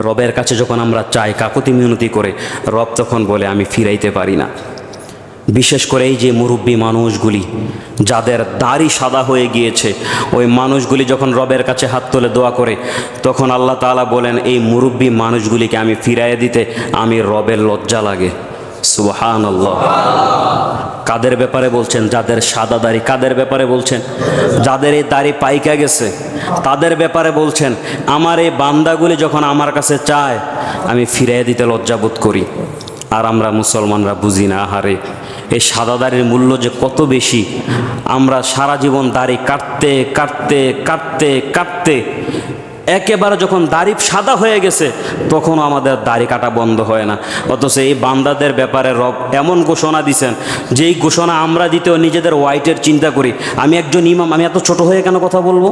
রবের কাছে যখন আমরা চাই, কাকুতি মিনতি করে, রব তখন বলে আমি ফিরাইতে পারি না। বিশেষ করে এই যে মুরব্বী মানুষগুলি যাদের দাড়ি সাদা হয়ে গিয়েছে, ওই মানুষগুলি যখন রবের কাছে হাত তুলে দোয়া করে, তখন আল্লাহ তাআলা বলেন এই মুরব্বী মানুষগুলিকে আমি ফিরাইয়ে দিতে আমি রবের লজ্জা লাগে। সুবহানাল্লাহ। কাদের ব্যাপারে বলছেন? যাদের সাদা দাড়ি। কাদের ব্যাপারে বলছেন? যাদের এই দাড়ি পাইকা গেছে তাদের ব্যাপারে বলছেন আমার এই বান্দাগুলি যখন আমার কাছে চায় আমি ফিরাইয়ে দিতে লজ্জাবোধ করি। আর আমরা মুসলমানরা বুঝি না, আহারে এই সাদা দাড়ির মূল্য যে কত বেশি। আমরা সারা জীবন দাড়ি কাটতে কাটতে কাটতে কাটতে একেবারে যখন দাড়ি সাদা হয়ে গেছে তখনও আমাদের দাড়ি কাটা বন্ধ হয় না। অথচ এই বান্দাদের ব্যাপারে রব এমন ঘোষণা দিছেন, যেই ঘোষণা আমরা দিতেও নিজেদের ওয়াইটের চিন্তা করি। আমি একজন ইমাম, আমি এত ছোট হয়ে কেন কথা বলবো?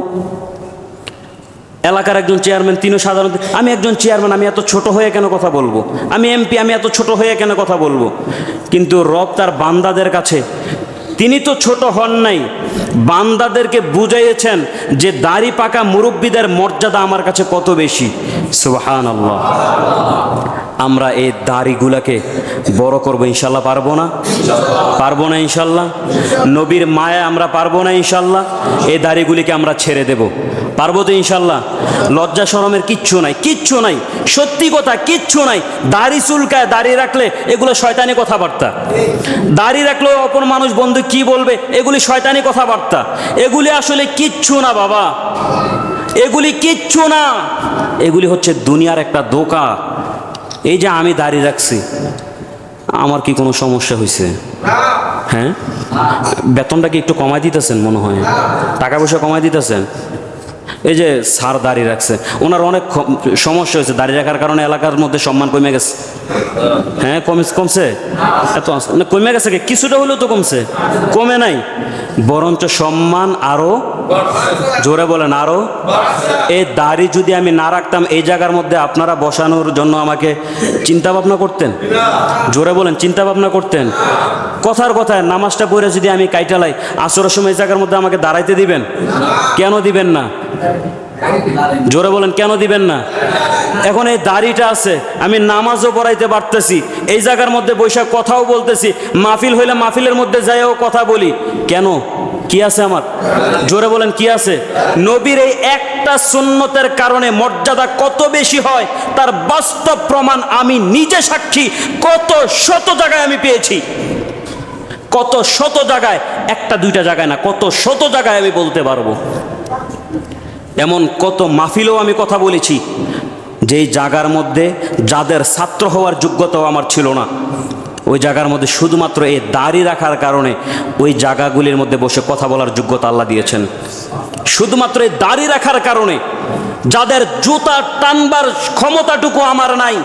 এলাকার একজন চেয়ারম্যান, তিনিও সাধারণত আমি একজন চেয়ারম্যান, আমি এত ছোট হয়ে কেন কথা বলবো? আমি এমপি, আমি এত ছোট হয়ে কেন কথা বলবো? কিন্তু রব তার বান্দাদের কাছে, তিনি তো ছোট হন নাই, বান্দাদেরকে বুঝাইয়েছেন যে দাড়ি পাকা মুরব্বীদের মর্যাদা আমার কাছে কত বেশি। সুবহানাল্লাহ। আমরা এই দাড়িগুলাকে বড় করবো ইনশাল্লাহ, পারবো না? পারবো না ইনশাল্লাহ? নবীর মায়া আমরা পারবো না ইনশাল্লাহ? এই দাড়িগুলিকে আমরা ছেড়ে দেব, পারবো তো ইনশাল্লাহ? লজ্জা শরমের কিচ্ছু নাই, কিচ্ছু নাই, সত্যি কথা কিচ্ছু নাই। দাড়ি চুলকায়, দাড়ি রাখলে এগুলো শয়তানি কথাবার্তা। দাড়ি রাখলেও অপর মানুষ বন্ধু কি বলবে, এগুলি শয়তানি কথাবার্তা। এগুলি আসলে কিচ্ছু না বাবা, এগুলি কিচ্ছু না। এগুলি হচ্ছে দুনিয়ার একটা ধোঁকা। এই যে আমি দাড়ি রাখছি, আমার কি কোনো সমস্যা হয়েছে? হ্যাঁ, বেতনটা কি একটু কমাই দিতেছেন মনে হয়? টাকা পয়সা কমাই দিতেছেন? এই যে স্যার দাড়ি রাখছে, ওনার অনেক সমস্যা হয়েছে দাড়ি রাখার কারণে। এলাকার মধ্যে সম্মান কমে গেছে। হ্যাঁ, কমছে, এত কমে গেছে, কিছুটা হলেও তো কমছে, কমে নাই, বরঞ্চ সম্মান আরো জোরে বলেন আরো। এই দাড়ি যদি আমি না রাখতাম এই জায়গার মধ্যে আপনারা বসানোর জন্য আমাকে চিন্তা ভাবনা করতেন? জোরে বলেন, চিন্তা ভাবনা করতেন? কথার কথায় নামাজটা পড়ে যদি আমি কাইটালাই, আসরের সময় এই জায়গার মধ্যে আমাকে দাঁড়াইতে দিবেন? কেন দিবেন না? জোরে বলেন, কেন দিবেন না? এখন এই দাড়িটা আছে, আমি নামাজও পড়াইতে পারতেছি, এই জায়গার মধ্যে বৈশাখ কথাও বলতেছি, মাহফিল হইলে মাহফিলের মধ্যে যাইও কথা বলি, কেন? কি আছে আমার? জোরে বলেন, কি আছে? নবীর এই একটা সুন্নতের কারণে মর্যাদা কত বেশি হয় তার বাস্তব প্রমাণ আমি নিজে সাক্ষী। কত শত জায়গায় আমি পেয়েছি, কত শত জায়গায়, একটা দুইটা জায়গায় না, কত শত জায়গায় আমি বলতে পারবো। এমন কত মাহফিলেও আমি কথা বলেছি যেই জায়গার মধ্যে যাদের ছাত্র হওয়ার যোগ্যতাও আমার ছিল না, ওই জায়গার মধ্যে শুধুমাত্র এই দাড়ি রাখার কারণে ওই জায়গাগুলির মধ্যে বসে কথা বলার যোগ্যতা আল্লাহ দিয়েছেন। শুধুমাত্র এই দাড়ি রাখার কারণে যাদের জুতা টানবার ক্ষমতাটুকু আমার নাই,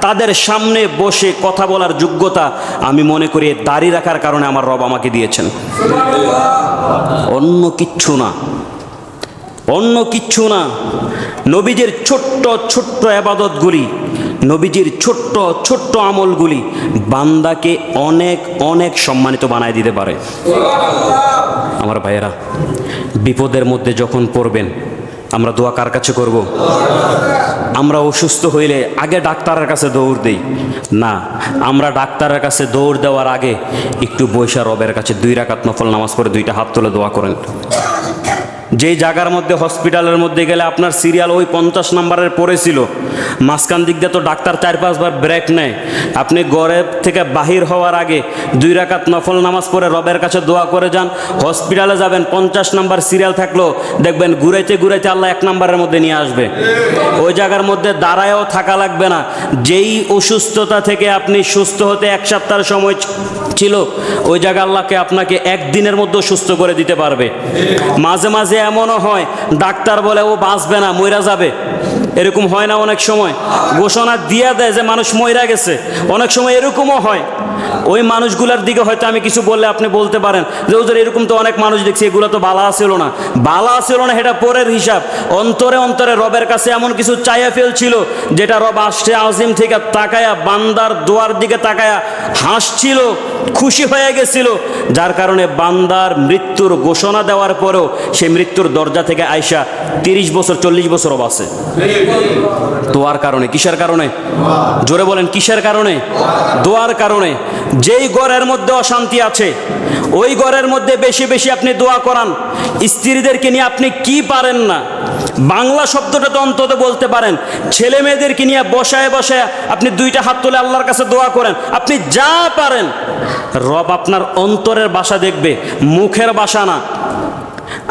তাদের সামনে বসে কথা বলার যোগ্যতা আমি মনে করি এই দাড়ি রাখার কারণে আমার রব আমাকে দিয়েছেন। অন্য কিচ্ছু না, অন্য কিচ্ছু না। নবীজির ছোট্ট ছোট্ট ইবাদতগুলি, নবীজির ছোট্ট ছোট্ট আমলগুলি বান্দাকে অনেক অনেক সম্মানিত বানায় দিতে পারে। আমার ভাইয়েরা, বিপদের মধ্যে যখন পড়বেন আমরা দোয়া কার কাছে করব? আমরা অসুস্থ হইলে আগে ডাক্তারের কাছে দৌড় দেই না, আমরা ডাক্তারের কাছে দৌড় দেওয়ার আগে একটু বৈশা রবের কাছে 2 রাকাত নফল নামাজ পড়ে 2টা হাত তুলে দোয়া করেন। যেই জায়গার মধ্যে হসপিটালের মধ্যে গেলে আপনার সিরিয়াল ওই 50 নম্বরের পড়েছিল, মাঝখান দিক দিয়ে তো ডাক্তার 4-5 বার ব্রেক নেয়, আপনি ঘরে থেকে বাহির হওয়ার আগে 2 রাকাত নফল নামাজ পড়ে রবের কাছে দোয়া করে যান। হসপিটালে যাবেন, 50 নম্বর সিরিয়াল থাকলো, দেখবেন ঘুরাইতে ঘুরাইতে আল্লাহ 1 নম্বরের মধ্যে নিয়ে আসবে। ওই জায়গার মধ্যে দাঁড়ায়ও থাকা লাগবে না। যেই অসুস্থতা থেকে আপনি সুস্থ হতে 1 সপ্তাহের সময় ছিল, ওই জায়গা আল্লাহকে আপনাকে 1 দিনের মধ্যে সুস্থ করে দিতে পারবে। মাঝে মাঝে এমনও হয় ডাক্তার বলে ও বাঁচবে না, মইরা যাবে, এরকম হয় না? অনেক সময় ঘোষণা দিয়ে দেয় যে মানুষ মইরা গেছে, অনেক সময় এরকমও হয়। ওই মানুষগুলোর দিকে হয়তো আমি কিছু বললে আপনি বলতে পারেন যে হুজুর এরকম তো অনেক মানুষ দেখছি, এগুলো তো বালা ছিল না। বালা ছিল না এটা পরের হিসাব। অন্তরে অন্তরে রবের কাছে এমন কিছু চাইয়া ফেলছিল যেটা রব আশে আজিম থেকে তাকায়া বান্দার দোয়ার দিকে তাকায়া হাসছিল, খুশি হয়ে গেছিল, যার কারণে বান্দার মৃত্যুর ঘোষণা দেওয়ার পরেও সে মৃত্যুর দরজা থেকে আইসা 30 বছর 40 বছরও বাঁচে। দোয়ার কারণে। কিসের কারণে? জোরে বলেন কিসের কারণে? দোয়ার কারণে। যেই ঘরের মধ্যে অশান্তি আছে ওই ঘরের মধ্যে বেশি বেশি আপনি দোয়া করান। স্ত্রীদেরকে নিয়ে আপনি কি পারেন না, বাংলা শব্দটা তো অন্তত বলতে পারেন। ছেলে মেয়েদেরকে নিয়ে বসায় বসায় আপনি 2টা হাত তুলে আল্লাহর কাছে দোয়া করেন। আপনি যা পারেন, রব আপনার অন্তরের ভাষা দেখবে, মুখের ভাষা না।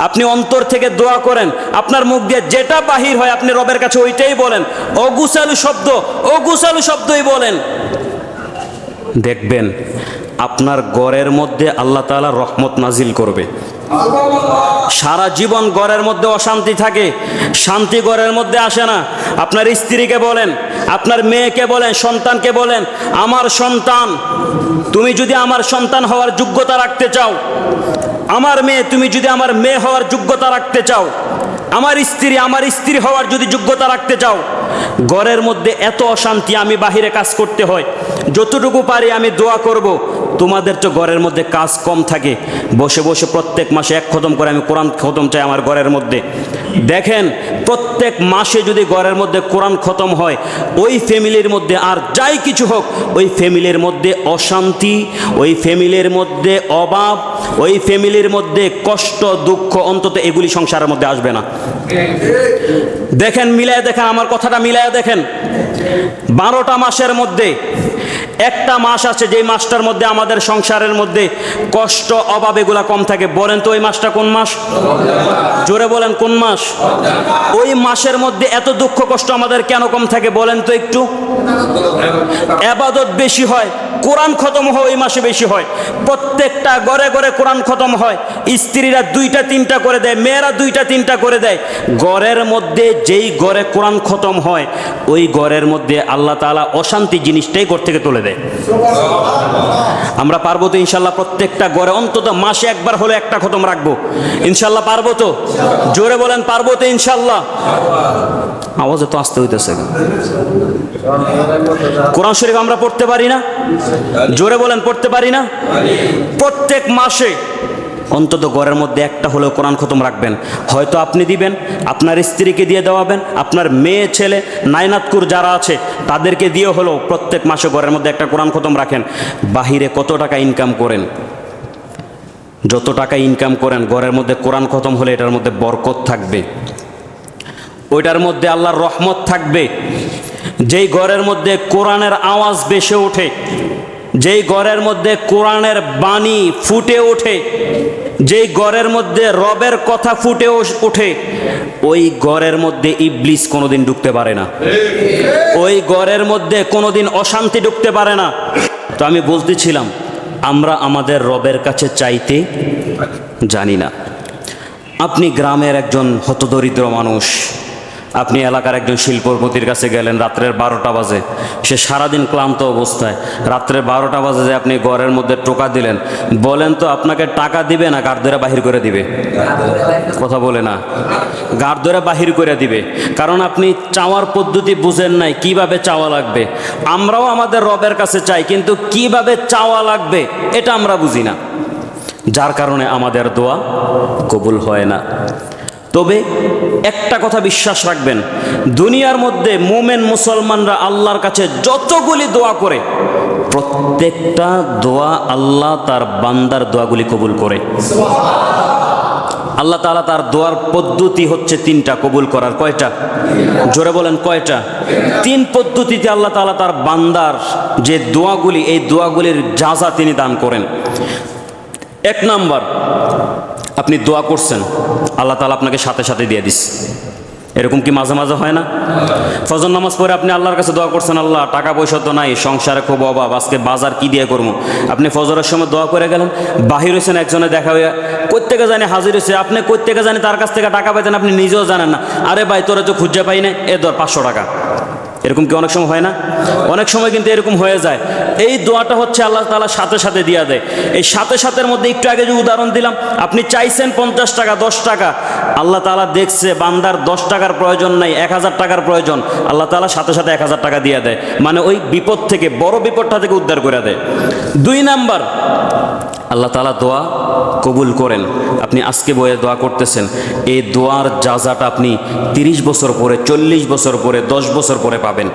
আপনি অন্তর থেকে দোয়া করেন, আপনার মুখ দিয়ে যেটা বাহির হয় আপনি রবের কাছে ওইটাই বলেন। অগুছালু শব্দই বলেন। দেখবেন আপনার ঘরের মধ্যে আল্লাহ তাআলা রহমত নাজিল করবে। সারা জীবন ঘরের মধ্যে অশান্তি থাকে, শান্তি ঘরের মধ্যে আসে না। আপনার স্ত্রীকে বলেন, আপনার মেয়েকে বলেন, সন্তানকে বলেন, আমার সন্তান তুমি যদি আমার সন্তান হওয়ার যোগ্যতা রাখতে চাও, আমার মেয়ে তুমি যদি আমার মেয়ে হওয়ার যোগ্যতা রাখতে চাও, আমার স্ত্রী হওয়ার যদি যোগ্যতা রাখতে চাও, ঘরের মধ্যে এত অশান্তি, আমি বাহিরে কাজ করতে হয়, যতটুকু পারি আমি দোয়া করব। তোমাদের তো ঘরের মধ্যে কাজ কম থাকে, বসে বসে প্রত্যেক মাসে 1 খতম করে আমি কোরআন খতম চাই আমার ঘরের মধ্যে। দেখেন প্রত্যেক মাসে যদি ঘরের মধ্যে কোরআন খতম হয়, ওই ফ্যামিলির মধ্যে আর যাই কিছু হোক, ওই ফ্যামিলির মধ্যে অশান্তি, ওই ফ্যামিলির মধ্যে অভাব, ওই ফ্যামিলির মধ্যে কষ্ট দুঃখ, অন্তত এগুলি সংসারের মধ্যে আসবে না। দেখেন, মিলায় দেখেন, আমার কথাটা মিলায় দেখেন। 12টা মাসের মধ্যে একটা মাস আছে যেই মাসটার মধ্যে আমাদের সংসারের মধ্যে কষ্ট অভাব এগুলা কম থাকে। বলেন তো ওই মাসটা কোন মাস? জোরে বলেন কোন মাস? ওই মাসের মধ্যে এত দুঃখ কষ্ট আমাদের কেন কম থাকে বলেন তো একটু? ইবাদত বেশি হয়, কোরআন খতম হয় ওই মাসে বেশি হয়। প্রত্যেকটা ঘরে ঘরে কোরআন খতম হয়। স্ত্রীরা 2টা 3টা করে দেয়, মেয়েরা 2টা 3টা করে দেয়। ঘরের মধ্যে যেই ঘরে কোরআন খতম হয় ওই ঘরের মধ্যে আল্লাহ তাআলা অশান্তি জিনিসটাই ঘর থেকে তুলে দেয়। আমরা পারবো তো ইনশাল্লাহ? প্রত্যেকটা ঘরে অন্তত মাসে একবার হলে একটা খতম রাখবো ইনশাল্লাহ। পারবো তো? জোরে বলেন পারবো তো ইনশাল্লাহ? আওয়াজ তো আসতে হইতেছে। কোরআন শরীফ আমরা পড়তে পারি না? জোরে বলেন পড়তে পারি না? প্রত্যেক মাসে অন্তত ঘরের মধ্যে একটা হলেও কোরআন খতম রাখবেন। হয়তো আপনি দিবেন, আপনার স্ত্রীকে দিয়ে দেওয়াবেন, আপনার মেয়ে ছেলে নাইনাতকুর যারা আছে তাদেরকে দিয়ে হলেও প্রত্যেক মাসে ঘরের মধ্যে একটা কোরআন খতম রাখেন। বাহিরে কত টাকা ইনকাম করেন, যত টাকা ইনকাম করেন, ঘরের মধ্যে কোরআন খতম হলে এটার মধ্যে বরকত থাকবে, ওইটার মধ্যে আল্লাহর রহমত থাকবে। যেই ঘরের মধ্যে কোরআনের আওয়াজ ভেসে ওঠে, যেই ঘরের মধ্যে কোরআনের বাণী ফুটে ওঠে, যেই ঘরের মধ্যে রবের কথা ফুটে ওঠে, ওই ঘরের মধ্যে ইবলিস কোনোদিন ঢুকতে পারে না, ওই ঘরের মধ্যে কোনোদিন অশান্তি ঢুকতে পারে না। তো আমি বলতেছিলাম আমরা আমাদের রবের কাছে চাইতে জানি না। আপনি গ্রামের একজন হতদরিদ্র মানুষ, আপনি এলাকার একজন শিল্পপতির কাছে গেলেন, রাত্রের 12টা বাজে, সে সারাদিন ক্লান্ত অবস্থায়, রাত্রের 12টা বাজে যে আপনি ঘরের মধ্যে টোকা দিলেন, বলেন তো আপনাকে টাকা দিবে না গাড় ধরে বাহির করে দিবে? কথা বলে না, গাড় ধরে বাহির করে দিবে। কারণ আপনি চাওয়ার পদ্ধতি বুঝেন নাই, কিভাবে চাওয়া লাগবে। আমরাও আমাদের রবের কাছে চাই, কিন্তু কিভাবে চাওয়া লাগবে এটা আমরা বুঝি না, যার কারণে আমাদের দোয়া কবুল হয় না। তবে একটা কথা বিশ্বাস রাখবেন, দুনিয়ার মধ্যে মুমিন মুসলমানরা আল্লাহর কাছে যতগুলি দোয়া করে, প্রত্যেকটা দোয়া আল্লাহ তার বান্দার দোয়াগুলি কবুল করে। আল্লাহ তাআলা তার দোয়ার পদ্ধতি হচ্ছে 3টা কবুল করার। কয়টা? জোরে বলেন কয়টা? 3 পদ্ধতিতে আল্লাহ তাআলা তার বান্দার যে দোয়াগুলি, এই দোয়াগুলির জাযা তিনি দান করেন। 1 নাম্বার, আপনি দোয়া করছেন, আল্লাহ তাআলা আপনাকে সাথে সাথে দিয়ে দিস। এরকম কি মাঝে মাঝে হয় না? ফজর নামাজ পড়ে আপনি আল্লাহর কাছে দোয়া করছেন, আল্লাহ টাকা পয়সা তো নাই, সংসারে খুব অভাব, আজকে বাজার কি দিয়ে করবো। আপনি ফজরের সময় দোয়া করে গেলেন, বাহির হয়েছেন, একজনে দেখা হয়ে কোত্থেকে জানি হাজির হয়েছে, আপনি কোত্থেকে জানি তার কাছ থেকে টাকা পাইতেন, আপনি নিজেও জানেন না। আরে ভাই তোরা তো খুঁজে পাই না, এ ধর 500 টাকা। এরকম কি অনেক সময় হয় না? অনেক সময় কিন্তু এরকম হয়ে যায়। এই দোয়াটা হচ্ছে আল্লাহ তাআলা সাথে সাথে দিয়া দেয়। এই সাথে সাথের মধ্যে একটু আগে যে উদাহরণ দিলাম, আপনি চাইছেন 50 টাকা, 10 টাকা, আল্লাহ তাআলা দেখছে বান্দার 10 টাকার প্রয়োজন নাই, 1000 টাকার প্রয়োজন, আল্লাহ তাআলা সাথে সাথে 1000 টাকা দিয়ে দেয়। মানে ওই বিপদ থেকে, বড় বিপদটা থেকে উদ্ধার করে দেয়। 2 নাম্বার, আল্লাহ তাআলা দোয়া কবুল করেন। আপনি আজকে বয়ে দোয়া করতেছেন, এই দোয়ার জাযাটা আপনি 30 বছর পরে, 40 বছর পরে, 10 বছর পরে পাবেন।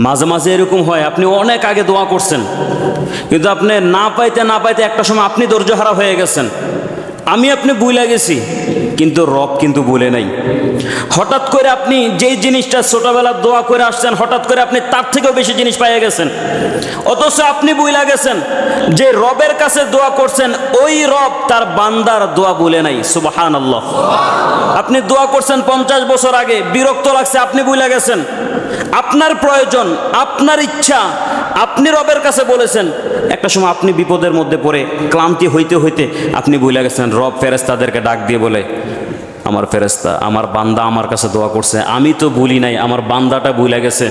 মাঝে মাঝে এরকম হয়, আপনি অনেক আগে দোয়া করছেন, কিন্তু আপনি না পাইতে না পাইতে একটা সময় আপনি ধৈর্যহারা হয়ে গেছেন। আপনি ভুলে গেছি, কিন্তু রব কিন্তু ভুলে নাই। হঠাৎ করে আপনি যেই জিনিসটা ছোটবেলার দোয়া করে আসছেন, হঠাৎ করে আপনি তার থেকেও বেশি জিনিস পেয়ে গেছেন, অথচ আপনি ভুলে গেছেন যে রবের কাছে দোয়া করছেন, ওই রব তার বান্দার দোয়া ভুলে নাই। সুবহানাল্লাহ। আপনি দোয়া করছেন 50 বছর আগে, বিরক্ত লাগছে, আপনি ভুলে গেছেন আপনার প্রয়োজন, আপনার ইচ্ছা, আপনি রবের কাছে বলেছেন। একটা সময় আপনি বিপদের মধ্যে পড়ে ক্লান্তি হইতে হইতে আপনি ভুলে গেছেন। রব ফেরেশতাদেরকে ডাক দিয়ে বলে, আমার ফেরেশতা, আমার বান্দা আমার কাছে দোয়া করছে, আমি তো ভুলি নাই, আমার বান্দাটা ভুলে গেছে।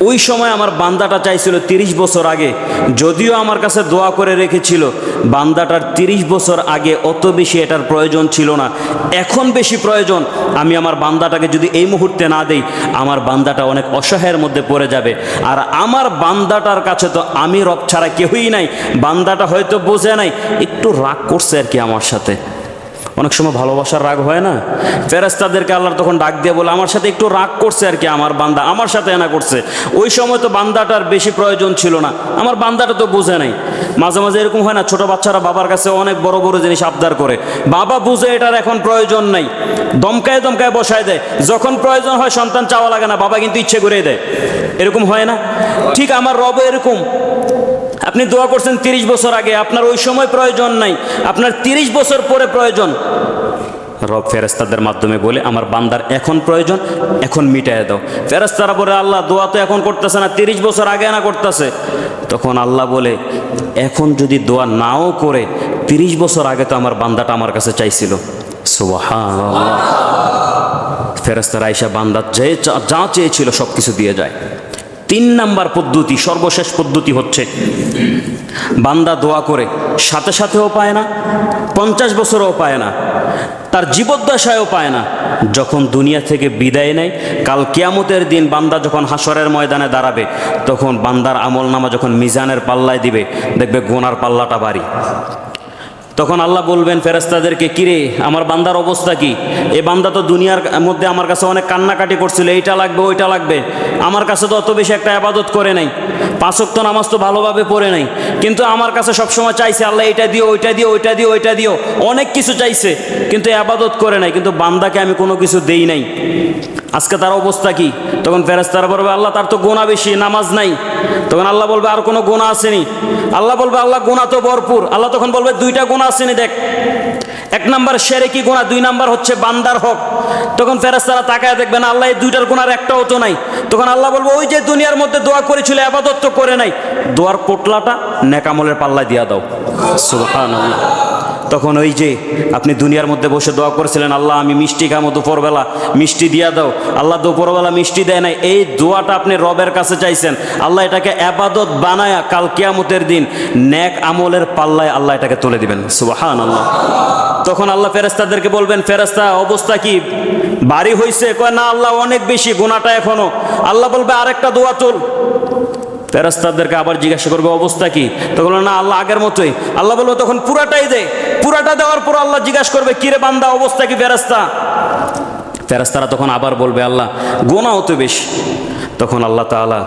ওই সময় আমার বান্দাটা চাইছিল 30 বছর আগে, যদিও আমার কাছে দোয়া করে রেখেছিল, বান্দাটার 30 বছর আগে অত বেশি এটার প্রয়োজন ছিল না, এখন বেশি প্রয়োজন। আমি আমার বান্দাটাকে যদি এই মুহূর্তে না দেই, আমার বান্দাটা অনেক অসহায়ের মধ্যে পড়ে যাবে। আর আমার বান্দাটার কাছে তো আমি রব ছাড়া কেউই নাই। বান্দাটা হয়তো বোঝে নাই, একটু রাগ করছে আর কি আমার সাথে। অনেক সময় ভালোবাসার রাগ হয় না? ফেরেশতাদেরকে আল্লাহ তখন ডাক দিয়ে বলে, আমার সাথে একটু রাগ করছে আর কি আমার বান্দা, আমার সাথে এনা করছে। ওই সময় তো বান্দাটার বেশি প্রয়োজন ছিল না, আমার বান্দাটা তো বুঝে নাই। মাঝে মাঝে এরকম হয় না, ছোট বাচ্চারা বাবার কাছে অনেক বড় বড় জিনিস আবদার করে, বাবা বুঝে এটার এখন প্রয়োজন নাই, দমকায় দমকায় বসায় দেয়। যখন প্রয়োজন হয় সন্তান চাওয়া লাগে না, বাবা কিন্তু ইচ্ছে করে দেয়। এরকম হয় না? ঠিক আমার রব এরকম। আপনি দোয়া করছেন 30 বছর আগে, আপনার ওই সময় প্রয়োজন নাই, আপনার 30 বছর পরে প্রয়োজন। রব ফেরেশতাদের মাধ্যমে বলে, আমার বান্দার এখন প্রয়োজন, এখন মিটায় দাও। ফেরেশতারা বলে, আল্লাহ দোয়া তো এখন করতেছে না, 30 বছর আগে না করতেছে। তখন আল্লাহ বলে, এখন যদি দোয়া নাও করে, 30 বছর আগে তো আমার বান্দাটা আমার কাছে চাইছিল। সুবহানাল্লাহ। ফেরেশতারা আয়েশা বান্দা যা চেয়েছিল সব কিছু দিয়ে যায়। 3 নাম্বার পদ্ধতি, সর্বশেষ পদ্ধতি হচ্ছে, বান্দা দোয়া করে সাথে সাথেও পায় না, 50 বছরও পায় না, তার জীবদ্দশায়ও পায় না। যখন দুনিয়া থেকে বিদায় নেয়, কাল কিয়ামতের দিন বান্দা যখন হাসরের ময়দানে দাঁড়াবে, তখন বান্দার আমলনামা যখন মিজানের পাল্লায় দিবে, দেখবে গুনার পাল্লাটা ভারী। তখন আল্লাহ বলবেন ফেরেশতাদেরকে, কিরে আমার বান্দার অবস্থা কি? এই বান্দা তো দুনিয়ার মধ্যে আমার কাছে অনেক কান্নাকাটি করছিল, এইটা লাগবে ওইটা লাগবে, আমার কাছে তো অত বেশি একটা ইবাদত করে নাই, 5 ওয়াক্ত নামাজ তো ভালোভাবে পড়ে নাই, কিন্তু আমার কাছে সবসময় চাইছে আল্লাহ এইটা দিও, ওইটা দিও, ওইটা দিও, ওইটা দিও, অনেক কিছু চাইছে, কিন্তু ইবাদত করে নাই, কিন্তু বান্দাকে আমি কোনো কিছু দেই নাই। আজকে তার অবস্থা কি? তখন ফেরেশতারা বলবে, আল্লাহ তার তো গুনাহ বেশি, নামাজ নাই। তখন আল্লাহ বলবে, আর কোনো গুনাহ আসেনি? আল্লাহ বলবে, আল্লাহ গুনাহ তো ভরপুর। আল্লাহ তখন বলবে, 2টা গুনাহ আসেনি দেখ, 1 নাম্বার শিরকি গুনাহ, 2 নাম্বার হচ্ছে বান্দার হক। তখন ফেরেশতারা তাকায় দেখবে না, আল্লাহ এই 2টার গুনার একটাও তো নাই। তখন আল্লাহ বলবে, ওই যে দুনিয়ার মধ্যে দোয়া করেছিল, ইবাদত তো করে নাই, দোয়ার পোটলাটা নেক আমলের পাল্লায় দিয়া দাও। সুবহানাল্লাহ। তখন ওই যে আপনি দুনিয়ার মধ্যে বসে দোয়া করেছিলেন, আল্লাহ আমি মিষ্টি খাবো দুপুরবেলা, মিষ্টি দিয়া দাও, আল্লাহ দুপুরবেলা মিষ্টি দেয় নাই, এই দোয়াটা আপনি রবের কাছে চাইছেন, আল্লাহ এটাকে ইবাদত বানায়া কাল কিয়ামতের দিন নেক আমলের পাল্লায় আল্লাহ এটাকে তুলে দিবেন। সুবহানাল্লাহ। তখন আল্লাহ ফেরেশতাদেরকে বলবেন, ফেরেশতা অবস্থা কি, ভারী হইছে? কয় না আল্লাহ অনেক বেশি, গুনাহটা এখনো। আল্লাহ বলবে, আরেকটা দোয়া তুল। ফেরেশতাদেরকে আবার জিজ্ঞাসা করবে, অবস্থা কি? তখন না আল্লাহ আগের মতোই। আল্লাহ বলবে, তখন পুরাটাই দে। পুরাটা দেওয়ার পর আল্লাহ জিজ্ঞাসা করবে, কিরে বান্দা অবস্থা কি? ফেরেশতারা তখন আবার বলবে, আল্লাহ গুনাহ তো বেশি। তখন আল্লাহ তাআলা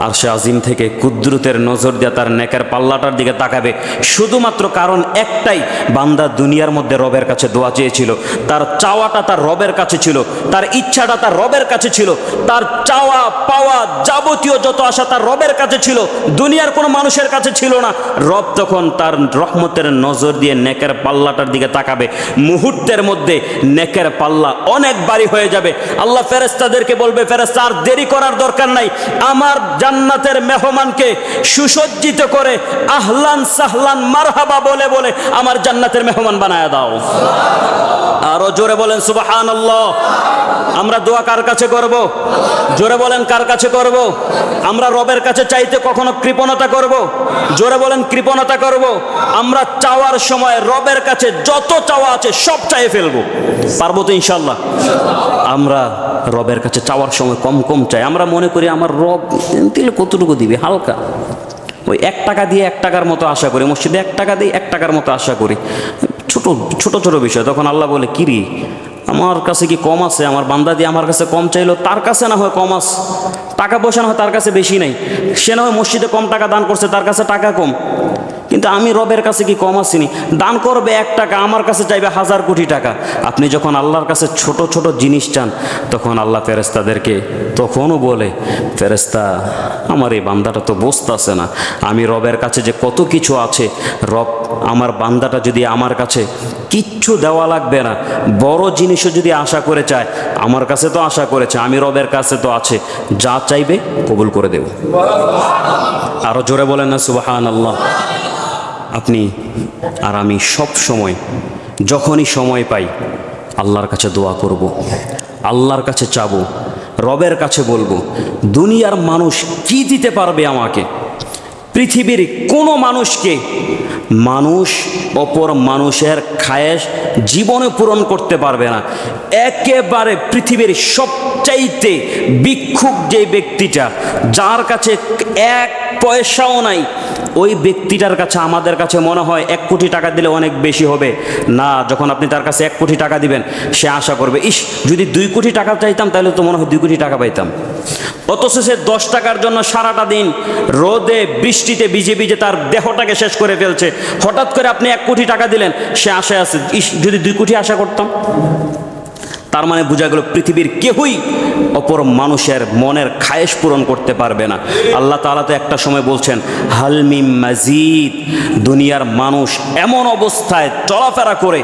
আরশে আজিম থেকে কুদরতের নজর দিয়ে তার নেকের পাল্লাটার দিকে তাকাবে, শুধুমাত্র কারণ একটাই, বান্দা দুনিয়ার মধ্যে রবের কাছে দোয়া চেয়েছিল, তার চাওয়াটা তার রবের কাছে ছিল, তার ইচ্ছাটা তার রবের কাছে ছিল, তার চাওয়া পাওয়া যাবতীয় যত আশা তার রবের কাছে ছিল, দুনিয়ার কোনো মানুষের কাছে ছিল না। রব তখন তার রহমতের নজর দিয়ে নেকের পাল্লাটার দিকে তাকাবে, মুহূর্তের মধ্যে নেকের পাল্লা অনেক ভারী হয়ে যাবে। আল্লাহ ফেরেশতাদেরকে বলবে, ফেরেশতা আর দেরি করার দরকার দরকার নাই, আমার জান্নাতের মেহমানকে সুসজ্জিত করে আহলান সাহলান মারহাবা বলে বলে আমার জান্নাতের মেহমান বানায় দাও। আরো জোরে বলেন সুবহানাল্লাহ। আমরা দোয়া কার কাছে করব? জোরে বলেন কার কাছে করব? আমরা রবের কাছে চাইতে কখনো কৃপণতা করব? জোরে বলেন কৃপণতা করব? আমরা চাওয়ার সময় রবের কাছে যত চাওয়া আছে সব চাইয়ে ফেলবো, পারবো তো ইনশাল্লাহ? আমরা রবের কাছে চাওয়ার সময় কম কম চাই। আমরা মনে করি আমার রব দিলে কতটুকু দিবে, হালকা, ওই 1 টাকা দিয়ে 1 টাকার মতো আশা করি, মসজিদে 1 টাকা দিয়ে 1 টাকার মতো আশা করি, ছোট ছোট ছোট বিষয়। তখন আল্লাহ বলে, কিরি আমার কাছে কি কম আছে? আমার বান্দা দিয়ে আমার কাছে কম চাইলো, তার কাছে না হয় কম আছে, টাকা পয়সা না হয় তার কাছে বেশি নাই, সে না হয় মসজিদে কম টাকা দান করছে, তার কাছে টাকা কম, কিন্তু আমি রবের কাছে কি কম আসিনি? দান করবে 1 টাকা, আমার কাছে চাইবে 1000 কোটি টাকা। আপনি যখন আল্লাহর কাছে ছোট ছোট জিনিস চান, তখন আল্লাহ ফেরেশতাদেরকে তখনও বলে, ফেরেশতা আমার এই বান্দাটা তো বুঝতেছে না আমি রবের কাছে যে কত কিছু আছে। রব আমার বান্দাটা যদি আমার কাছে কিচ্ছু দেওয়া লাগবে না, বড় জিনিসও যদি আশা করে চায়, আমার কাছে তো আশা করেছে, আমি রবের কাছে তো আছে, যা চাইবে কবুল করে দেব। আরো জোরে বলেন না সুবহানাল্লাহ। আপনি আর আমি সব সময় যখনই সময় পাই আল্লাহর কাছে দোয়া করব, আল্লাহর কাছে চাবো, রবের কাছে বলবো। দুনিয়ার মানুষ কি দিতে পারবে আমাকে? পৃথিবীর কোনো মানুষকে মানুষ অপর মানুষের খায়েশ জীবনে পূরণ করতে পারবে না। একেবারে পৃথিবীর সবচাইতে ভিক্ষুক যে ব্যক্তিটা, যার কাছে 1 পয়সাও নাই, ওই ব্যক্তিটার কাছে আমাদের কাছে মনে হয় 1 কোটি টাকা দিলে অনেক বেশি হবে না। যখন আপনি তার কাছে 1 কোটি টাকা দিবেন, সে আশা করবে, ইস যদি 2 কোটি টাকা চাইতাম তাহলে তো মনে হয় 2 কোটি টাকা পাইতাম। অথচ সে 10 টাকার জন্য সারাটা দিন রোদে বৃষ্টিতে ভিজে ভিজে তার দেহটাকে শেষ করে ফেলছে। হঠাৎ করে আপনি 1 কোটি টাকা দিলেন, সে আশায় আছে, ইস যদি 2 কোটি আশা করতাম। তার মানে বোঝা গেল পৃথিবীর কেউই অপর মানুষের মনের খায়েশ পূরণ করতে পারবে না। আল্লাহ তাআলা তো একটা সময় বলছেন, হাল মিন মাজিদ। দুনিয়ার মানুষ এমন অবস্থায় চলাফেরা করে,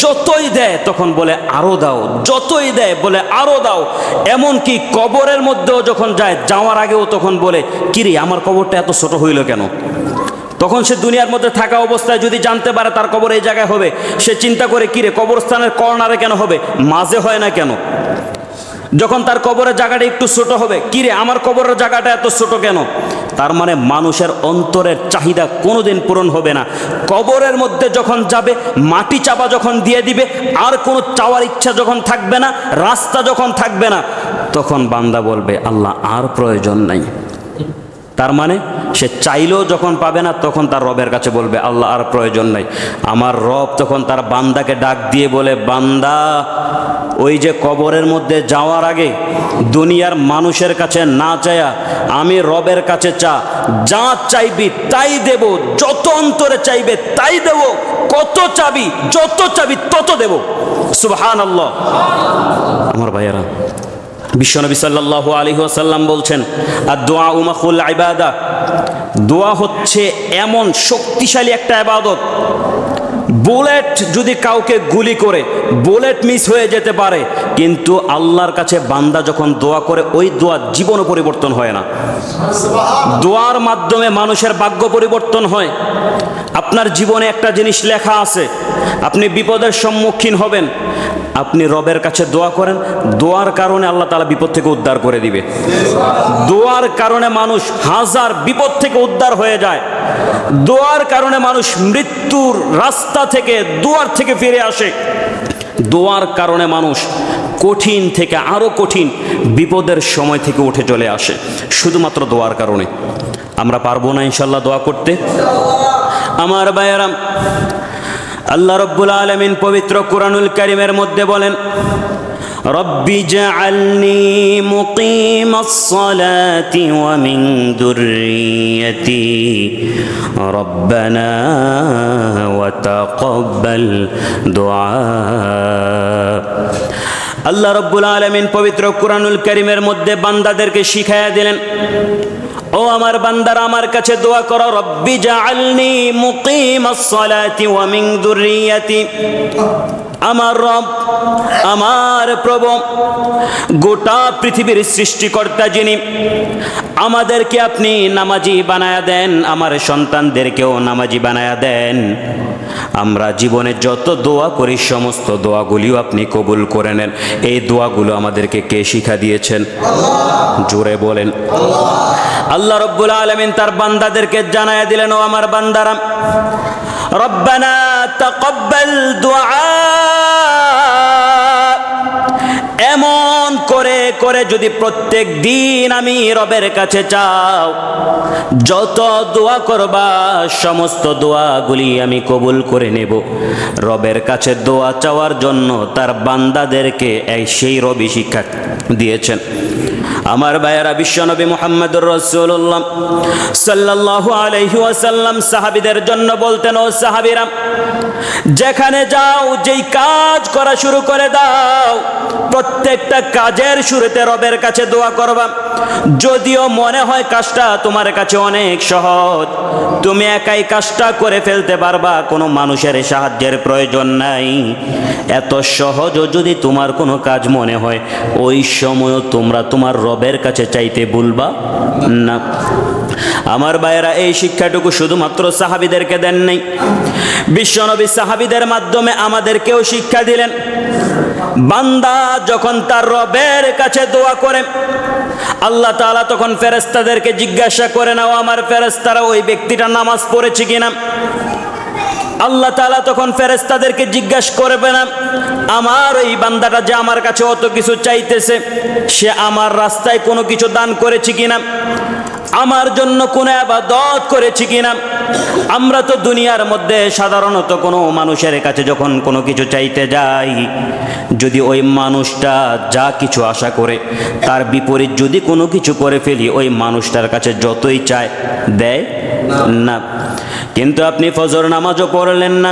যতই দেয় তখন বলে আরো দাও, যতই দেয় বলে আরো দাও। এমনকি কবরের মধ্যেও যখন যায়, যাওয়ার আগেও তখন বলে, কিরে আমার কবরটা এত ছোট হইল কেন? তখন সে দুনিয়ার মধ্যে থাকা অবস্থায় যদি জানতে পারে তার কবর এই জায়গায় হবে, সে চিন্তা করে, কিরে কবরস্থানের কর্নারে কেন হবে, মাঝে হয় না কেন? যখন তার কবরের জায়গাটা একটু ছোট হবে, কিরে আমার কবরের জায়গাটা এত ছোট কেন? তার মানে মানুষের অন্তরের চাহিদা কোনোদিন পূরণ হবে না। কবরের মধ্যে যখন যাবে, মাটি চাপা যখন দিয়ে দিবে, আর কোনো চাওয়ার ইচ্ছা যখন থাকবে না, রাস্তা যখন থাকবে না, তখন বান্দা বলবে, আল্লাহ আর প্রয়োজন নাই। তার মানে সে চাইলেও যখন পাবে না, তখন তার রবের কাছে বলবে, আল্লাহ আর প্রয়োজন নাই। আমার রব তখন তার বান্দাকে ডাক দিয়ে বলে, বান্দা ওই যে কবরের মধ্যে যাওয়ার আগে দুনিয়ার মানুষের কাছে না চায়া আমি রবের কাছে চা, যা চাইবি তাই দেব, যত অন্তরে চাইবে তাই দেব, কত চাবি, যত চাবি তত দেব। সুবহানাল্লাহ। আমার ভাইয়েরা, বিশ্বনবী সাল্লাল্লাহু আলাইহি ওয়াসাল্লাম বলছেন, আদ-দুআ মাখুল ইবাদা। দোয়া হচ্ছে এমন শক্তিশালী একটা ইবাদত, বুলেট যদি কাউকে গুলি করে বুলেট মিস হয়ে যেতে পারে, কিন্তু আল্লাহর কাছে বান্দা যখন দোয়া করে, ওই দোয়া জীবনও পরিবর্তন হয় না। দোয়ার মাধ্যমে মানুষের ভাগ্য পরিবর্তন হয়। আপনার জীবনে একটা জিনিস লেখা আছে, আপনি বিপদের সম্মুখীন হবেন, আপনি রবের কাছে দোয়া করেন, দোয়ার কারণে আল্লাহ তাআলা বিপদ থেকে উদ্ধার করে দিবে। দোয়ার কারণে মানুষ হাজার বিপদ থেকে উদ্ধার হয়ে যায়। দোয়ার কারণে মানুষ মৃত্যুর রাস্তা থেকে, দুয়ার থেকে ফিরে আসে। দোয়ার কারণে মানুষ কঠিন থেকে আরো কঠিন বিপদের সময় থেকে উঠে চলে আসে, শুধুমাত্র দোয়ার কারণে। আমরা পারবো না ইনশাআল্লাহ দোয়া করতে? আমার ভাইয়েরা, আল্লাহ রাব্বুল আলামিন পবিত্র কুরআনুল কারীমের মধ্যে বলেন, রব্বি জাআলনি মুকিমাস সালাতি ওয়া মিন যুররিয়্যাতি রব্বানা ওয়া তাকাব্বাল দুআ। আল্লাহ রাব্বুল আলামিন পবিত্র কুরআনুল কারীমের মধ্যে বান্দাদেরকে শিখায়া দিলেন, ও আমার বান্দারা আমার কাছে দোয়া করো, রব্বি জাআলনি মুকিমাস সালাতি ওয়া মিন যুররিয়্যাতি। আমার রব, আমার প্রভু, গোটা পৃথিবীর সৃষ্টিকর্তা যিনি, আমাদেরকে আপনি নামাজি বানায়া দেন, আমার সন্তানদেরকেও নামাজি বানায়া দেন। আমরা জীবনে যত দোয়া করি সমস্ত দোয়াগুলিও আপনি কবুল করে নেন। এই দোয়াগুলো আমাদেরকে কে শিক্ষা দিয়েছেন? জোরে বলেন। আল্লাহ রব্বুল আলামিন তার বান্দাদেরকে জানায়া দিলেন, ও আমার বান্দারা, রব্বানা তাকাব্বাল দুআ। এমন করে করে যদি প্রত্যেক দিন আমি রবের কাছে চাও, যত দোয়া করবা সমস্ত দোয়াগুলি আমি কবুল করে নেব। রবের কাছে দোয়া চাওয়ার জন্য তার বান্দাদেরকে সেই রবি শিক্ষা দিয়েছেন। আমার ভাইয়েরা, বিশ্বনবী মুহাম্মদুর রাসূলুল্লাহ সাল্লাল্লাহু আলাইহি ওয়াসাল্লাম সাহাবীদের জন্য বলতেন, ও সাহাবীরা, যেখানে যাও যেই কাজ করা শুরু করে দাও, প্রত্যেকটা কাজের শুরুতে রবের কাছে দোয়া করবা। যদিও মনে হয় কাজটা তোমার কাছে অনেক সহজ, তুমি একাই কাজটা করে ফেলতে পারবা, কোনো মানুষের সাহায্যের প্রয়োজন নাই। এত সহজও যদি তোমার কোনো কাজ মনে হয়, ওই সময়ও তোমরা তোমার রবের কাছে চাইতে ভুলবা না। আমার ভাইয়েরা, এই শিক্ষাটুকু শুধুমাত্র সাহাবীদেরকে দেন নাই, বিশ্বনবী সাহাবীদের মাধ্যমে আমাদেরকেও শিক্ষা দিলেন। বান্দা যখন তার রবের কাছে দোয়া করে, আল্লাহ তাআলা তখন ফেরেশতাদেরকে জিজ্ঞাসা করে, নাও আমার ফেরেশতারা ওই ব্যক্তিটা নামাজ পড়েছে কিনা। আল্লাহ তাআলা তখন ফেরেশতাদেরকে জিজ্ঞাসা করবে না, আমার এই বান্দাটা যে আমার কাছে অত কিছু চাইতেছে, সে আমার রাস্তায় কোনো কিছু দান করেছে কিনা, আমার জন্য কোনো ইবাদত করেছে কিনা। আমরা তো দুনিয়ার মধ্যে সাধারণত কোনো মানুষের কাছে যখন কোনো কিছু চাইতে যাই, যদি ওই মানুষটা যা কিছু আশা করে তার বিপরীত যদি কোনো কিছু করে ফেলি, ওই মানুষটার কাছে যতই চায় দেয় না। কিন্তু আপনি ফজর নামাজও পড়লেন না,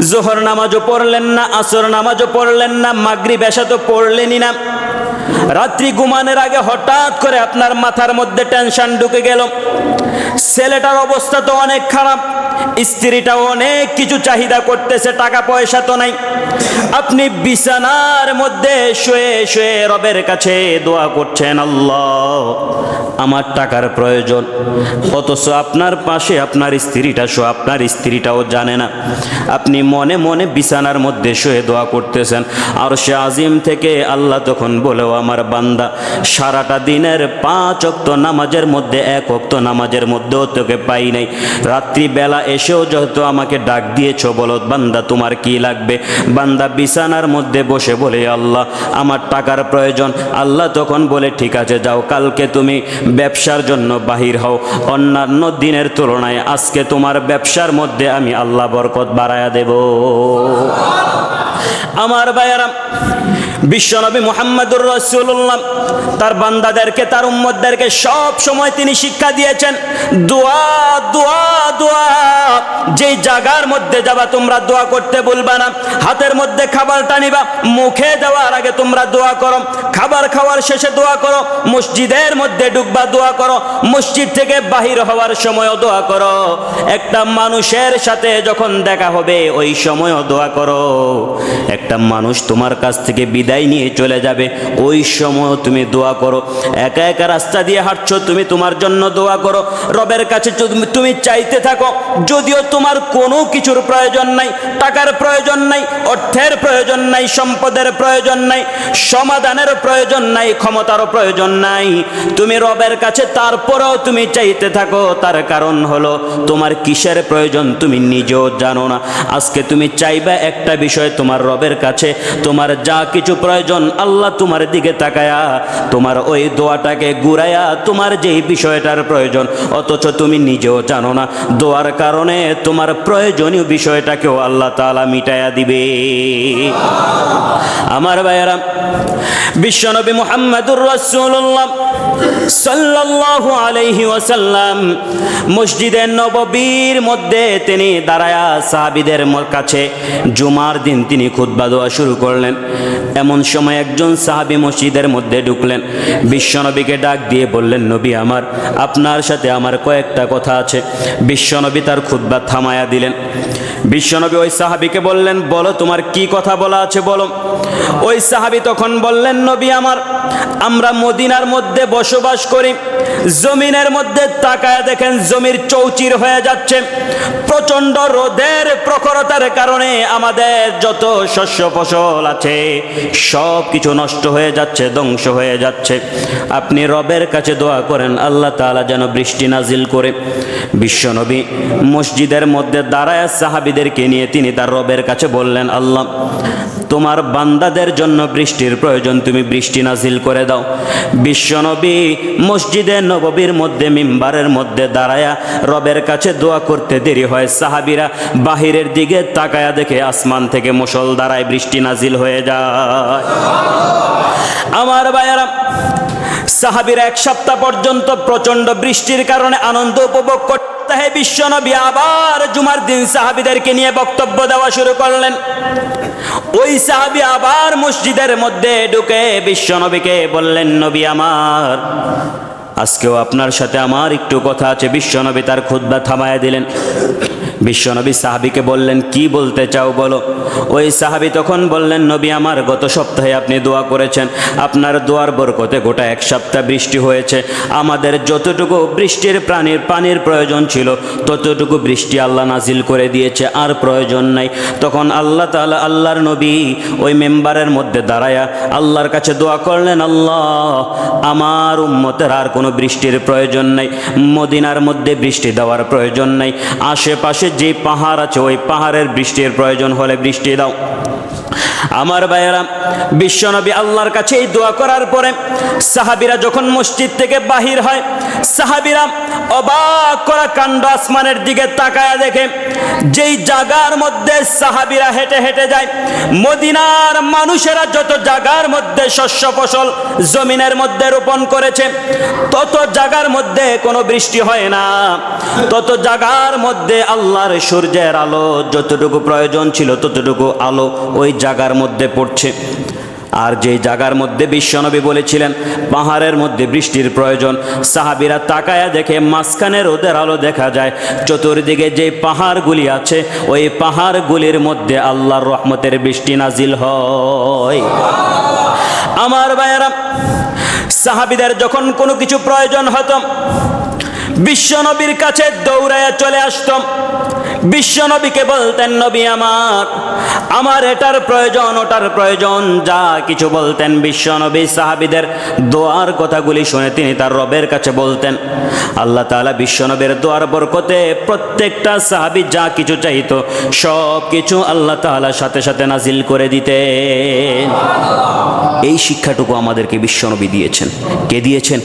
জোহর নামাজও পড়লেন না, আসর নামাজও পড়লেন না, মাগরিব এশা তো পড়লেনই না। রাত্রি ঘুমানোর আগে হঠাৎ করে আপনার মাথার মধ্যে টেনশন ঢুকে গেল, ছেলেটার অবস্থা তো অনেক খারাপ, স্ত্রীটাও অনেক কিছু চাহিদা করতেছে, টাকা পয়সা তো নাই। আপনি বিছানার মধ্যে শুয়ে শুয়ে রবের কাছে দোয়া করছেন, আল্লাহ আমার টাকার প্রয়োজন, অথচ আপনার পাশে আপনার স্ত্রীটা শো, আপনার স্ত্রীটাও জানে না। আপনি মনে মনে বিছানার মধ্যে শুয়ে দোয়া করতেছেন। আর সে আজিম থেকে আল্লাহ তখন বলেও, আমার বান্দা, সারাটা দিনের 5 ওয়াক্ত নামাজের মধ্যে 1 ওয়াক্ত নামাজের মধ্যেও তোকে পাই নাই, রাত্রিবেলা এসেও যেহেতু আমাকে ডাক দিয়েছো, বলো বান্দা তোমার কি লাগবে। বান্দা বিছানার মধ্যে বসে বলে, আল্লাহ আমার টাকার প্রয়োজন। আল্লাহ তখন বলে, ঠিক আছে যাও, কালকে তুমি ব্যবসার জন্য বাহির হও, অন্যান্য দিনের তুলনায় আজকে তোমার ব্যবসার মধ্যে আমি আল্লাহ বরকত বাড়ায়া দেব। আমার ভাইয়েরা, বিশ্বনবী মুহাম্মদুর রাসূলুল্লাহ তার বান্দাদেরকে, তার উম্মতদেরকে সব সময় তিনি শিক্ষা দিয়েছেন, দোয়া দোয়া দোয়া। যেই জায়গার মধ্যে যাবা তোমরা দোয়া করতে ভুলবা না। হাতের মধ্যে খাবারটা নিবা, মুখে দেওয়ার আগে তোমরা দোয়া করো, খাবার খাওয়ার শেষে দোয়া করো, মসজিদের মধ্যে ঢুকবা দোয়া করো, মসজিদ থেকে বাহির হওয়ার সময়ও দোয়া করো, একটা মানুষের সাথে যখন দেখা হবে ওই সময়ও দোয়া করো, একটা মানুষ তোমার কাছ থেকে বিদায় নিয়ে চলে যাবে ওই সময় তুমি দোয়া করো, একা একা রাস্তা দিয়ে হাঁটছো তুমি তোমার জন্য দোয়া করো, রবের কাছে তুমি চাইতে থাকো। যদিও তোমার কোনো কিছুর প্রয়োজন নাই, টাকার প্রয়োজন নাই, অর্থের প্রয়োজন নাই, সম্পদের প্রয়োজন নাই, সমাধানের প্রয়োজন নাই, ক্ষমতারও প্রয়োজন নাই, তুমি রবের কাছে তারপরেও তুমি চাইতে থাকো। তার কারণ হলো তোমার কিসের প্রয়োজন তুমি নিজেও জানো না। আজকে তুমি চাইবে একটা বিষয় তোমার রবের কাছে, তোমার যা কিছু প্রয়োজন আল্লাহ তোমার দিকে তাকায়া তোমার ওই দোয়াটাকে ঘুরাইয়া তোমার যেই বিষয়টার প্রয়োজন অথচ তুমি নিজেও জানো না, দোয়ার কারণে তোমার প্রয়োজনীয় বিষয়টাকেও আল্লাহ তাআলা মিটাইয়া দিবে। আমার ভাইয়েরা, বিশ্বনবী মুহাম্মদুর রাসূলুল্লাহ সাল্লাল্লাহু আলাইহি ওয়াসাল্লাম মসজিদে নববীর মধ্যে তিনি দাঁড়ায়া সাহাবীদের কাছে জুমার দিন তিনি খুতবা দেওয়া শুরু করলেন। এমন সময় একজন সাহাবী মসজিদের মধ্যে ঢুকলেন, বিশ্বনবীকে ডাক দিয়ে বললেন, নবী আমার, আপনার সাথে আমার কয়েকটা কথা আছে। বিশ্বনবী তার খুতবা থামায়া দিলেন। বিশ্বনবী ওই সাহাবীকে বললেন, বলো তোমার কি কথা বলা আছে বলো। ওই সাহাবী তখন বললেন, নবী আমার, আমরা মদিনার মধ্যে বসবাস করি, জমিনের মধ্যে তাকায় দেখেন জমির চৌচির হয়ে যাচ্ছে, প্রচন্ড রোদের প্রখরতার কারণে আমাদের যত শস্য ফসল আছে সব কিছু নষ্ট হয়ে যাচ্ছে, ধ্বংস হয়ে যাচ্ছে। আপনি রবের কাছে দোয়া করেন আল্লাহ তাআলা যেন বৃষ্টি নাজিল করে। বিশ্বনবী মসজিদের মধ্যে দাঁড়ায় সাহাবীদেরকে নিয়ে তিনি তার রবের কাছে বললেন, আল্লাহ তোমার বান্দাদের জন্য বৃষ্টির প্রয়োজন, তুমি বৃষ্টি নাজিল করে দাও। বিশ্বনবী মসজিদে নববীর মধ্যে মিম্বারের মধ্যে দাঁড়ায়া রবের কাছে দোয়া করতে দেরি হয়, সাহাবীরা বাহিরের দিকে তাকায়া দেখে আসমান থেকে মুষলধারায় বৃষ্টি নাজিল হয়ে যায়। আমার ভাইয়েরা, সাহাবীরা এক সপ্তাহ পর্যন্ত প্রচন্ড বৃষ্টির কারণে আনন্দ উপভোগ করতে, বিশ্বনবী আবার জুমার দিন সাহাবীদেরকে নিয়ে বক্তব্য দেওয়া শুরু করলেন। ওই সাহাবী আবার মসজিদের মধ্যে ঢুকে বিশ্বনবীকে বললেন, নবী আমার, আজকেও আপনার সাথে আমার একটু কথা আছে। বিশ্বনবী তার খুতবা থামায়া দিলেন। বিশ্বনবী সাহাবীকে বললেন, কি বলতে চাও বলো। ওই সাহাবী তখন বললেন, নবী আমার, গত সপ্তাহে আপনি দোয়া করেছেন, আপনার দোয়ার বরকতে গোটা এক সপ্তাহ বৃষ্টি হয়েছে। আমাদের যতটুকু বৃষ্টির পানির প্রয়োজন ছিল ততটুকু বৃষ্টি আল্লাহ নাজিল করে দিয়েছে, আর প্রয়োজন নাই। তখন আল্লাহ তাআলা, আল্লাহর নবী ওই মেম্বারের মধ্যে দাঁড়ায়া আল্লাহর কাছে দোয়া করলেন, আল্লাহ আমার উম্মতের আর কোনো বৃষ্টির প্রয়োজন নাই, মদিনার মধ্যে বৃষ্টি দেওয়ার প্রয়োজন নাই, আশেপাশে যে পাহাড় আছে ওই পাহাড়ের বৃষ্টির প্রয়োজন হলে বৃষ্টি দাও। আমার ভাইয়েরা, বিশ্বনবী আল্লাহর কাছে এই দোয়া করার পরে সাহাবীরা যখন মসজিদ থেকে বাহির হয়, সাহাবীরা অবাক করা কাণ্ড আসমানের দিকে তাকায়া দেখে, যেই জায়গার মধ্যে সাহাবীরা হেঁটে হেঁটে যায়, মদিনার মানুষেরা যত জায়গার মধ্যে শস্য ফসল জমিনের মধ্যে রোপণ করেছে তত জায়গার মধ্যে কোনো বৃষ্টি হয় না, তত জায়গার মধ্যে আল্লাহর সূর্যের আলো যতটুকু প্রয়োজন ছিল ততটুকু আলো ওই জায়গার মধ্যে পড়ছে। আর যে জায়গার মধ্যে বিশ্বনবী বলেছিলেন পাহাড়ের মধ্যে বৃষ্টির প্রয়োজন, সাহাবীরা তাকায়া দেখে মাঝখানে রোদের আলো দেখা যায়, চতুর্দিকে যে পাহাড়গুলি আছে ওই পাহাড়গুলির মধ্যে আল্লাহর রহমতের বৃষ্টি নাজিল হয়। আমার ভাইয়েরা, সাহাবীদের যখন কোনো কিছু প্রয়োজন হতো বিশ্বনবীর কাছে দৌড়ায়া চলে আসতাম, বিশ্বনবীকে বলতেন, নবী আমার এটার প্রয়োজন ওটার প্রয়োজন, যা কিছু বলতেন বিশ্বনবী সাহাবীদের দোয়ার কথাগুলি শুনে তিনি তার রবের কাছে বলতেন। আল্লাহ তাআলা বিশ্বনবীর দোয়ার বরকতে প্রত্যেকটা সাহাবী যা কিছু চাইতো সব কিছু আল্লাহ তাআলা সাথে সাথে নাজিল করে দিতেন। এই শিক্ষাটুকু আমাদেরকে বিশ্বনবী দিয়েছেন। কে দিয়েছেন?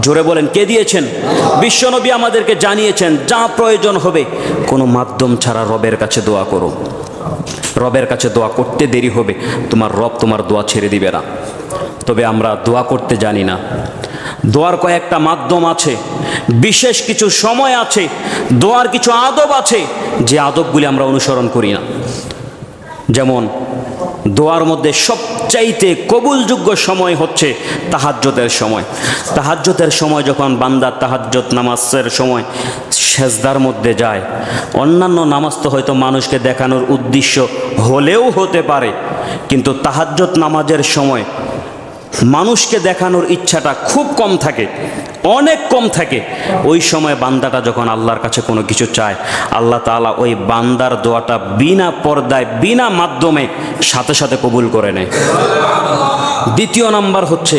জোরে বলেন, কে দিয়েছেন? বিশ্বনবী আমাদেরকে জানিয়েছেন যা প্রয়োজন হবে কোনো মাধ্যম ছাড়া রবের কাছে দোয়া করো। রবের কাছে দোয়া করতে দেরি হবে, তোমার রব তোমার দোয়া ছেড়ে দিবে না। তবে আমরা দোয়া করতে জানি না। দোয়ার কয়েকটা মাধ্যম আছে, বিশেষ কিছু সময় আছে, দোয়ার কিছু আদব আছে যে আদবগুলি আমরা অনুসরণ করি না। যেমন দোয়ার মধ্যে সবচাইতে কবুলযোগ্য সময় হচ্ছে তাহাজ্জুদের সময়। তাহাজ্জুদের সময় যখন বান্দা তাহাজ্জুদ নামাজের সময় সেজদার মধ্যে যায়, অন্যান্য নামাজ তো হয়তো মানুষকে দেখানোর উদ্দেশ্য হলেও হতে পারে, কিন্তু তাহাজ্জুদ নামাজের সময় মানুষকে দেখানোর ইচ্ছাটা খুব কম থাকে, অনেক কম থাকে। ওই সময় বান্দাটা যখন আল্লাহর কাছে কোনো কিছু চায়, আল্লাহ তাআলা ওই বান্দার দোয়াটা বিনা পর্দায় বিনা মাধ্যমে সাথে সাথে কবুল করে নেয়। দ্বিতীয় নাম্বার হচ্ছে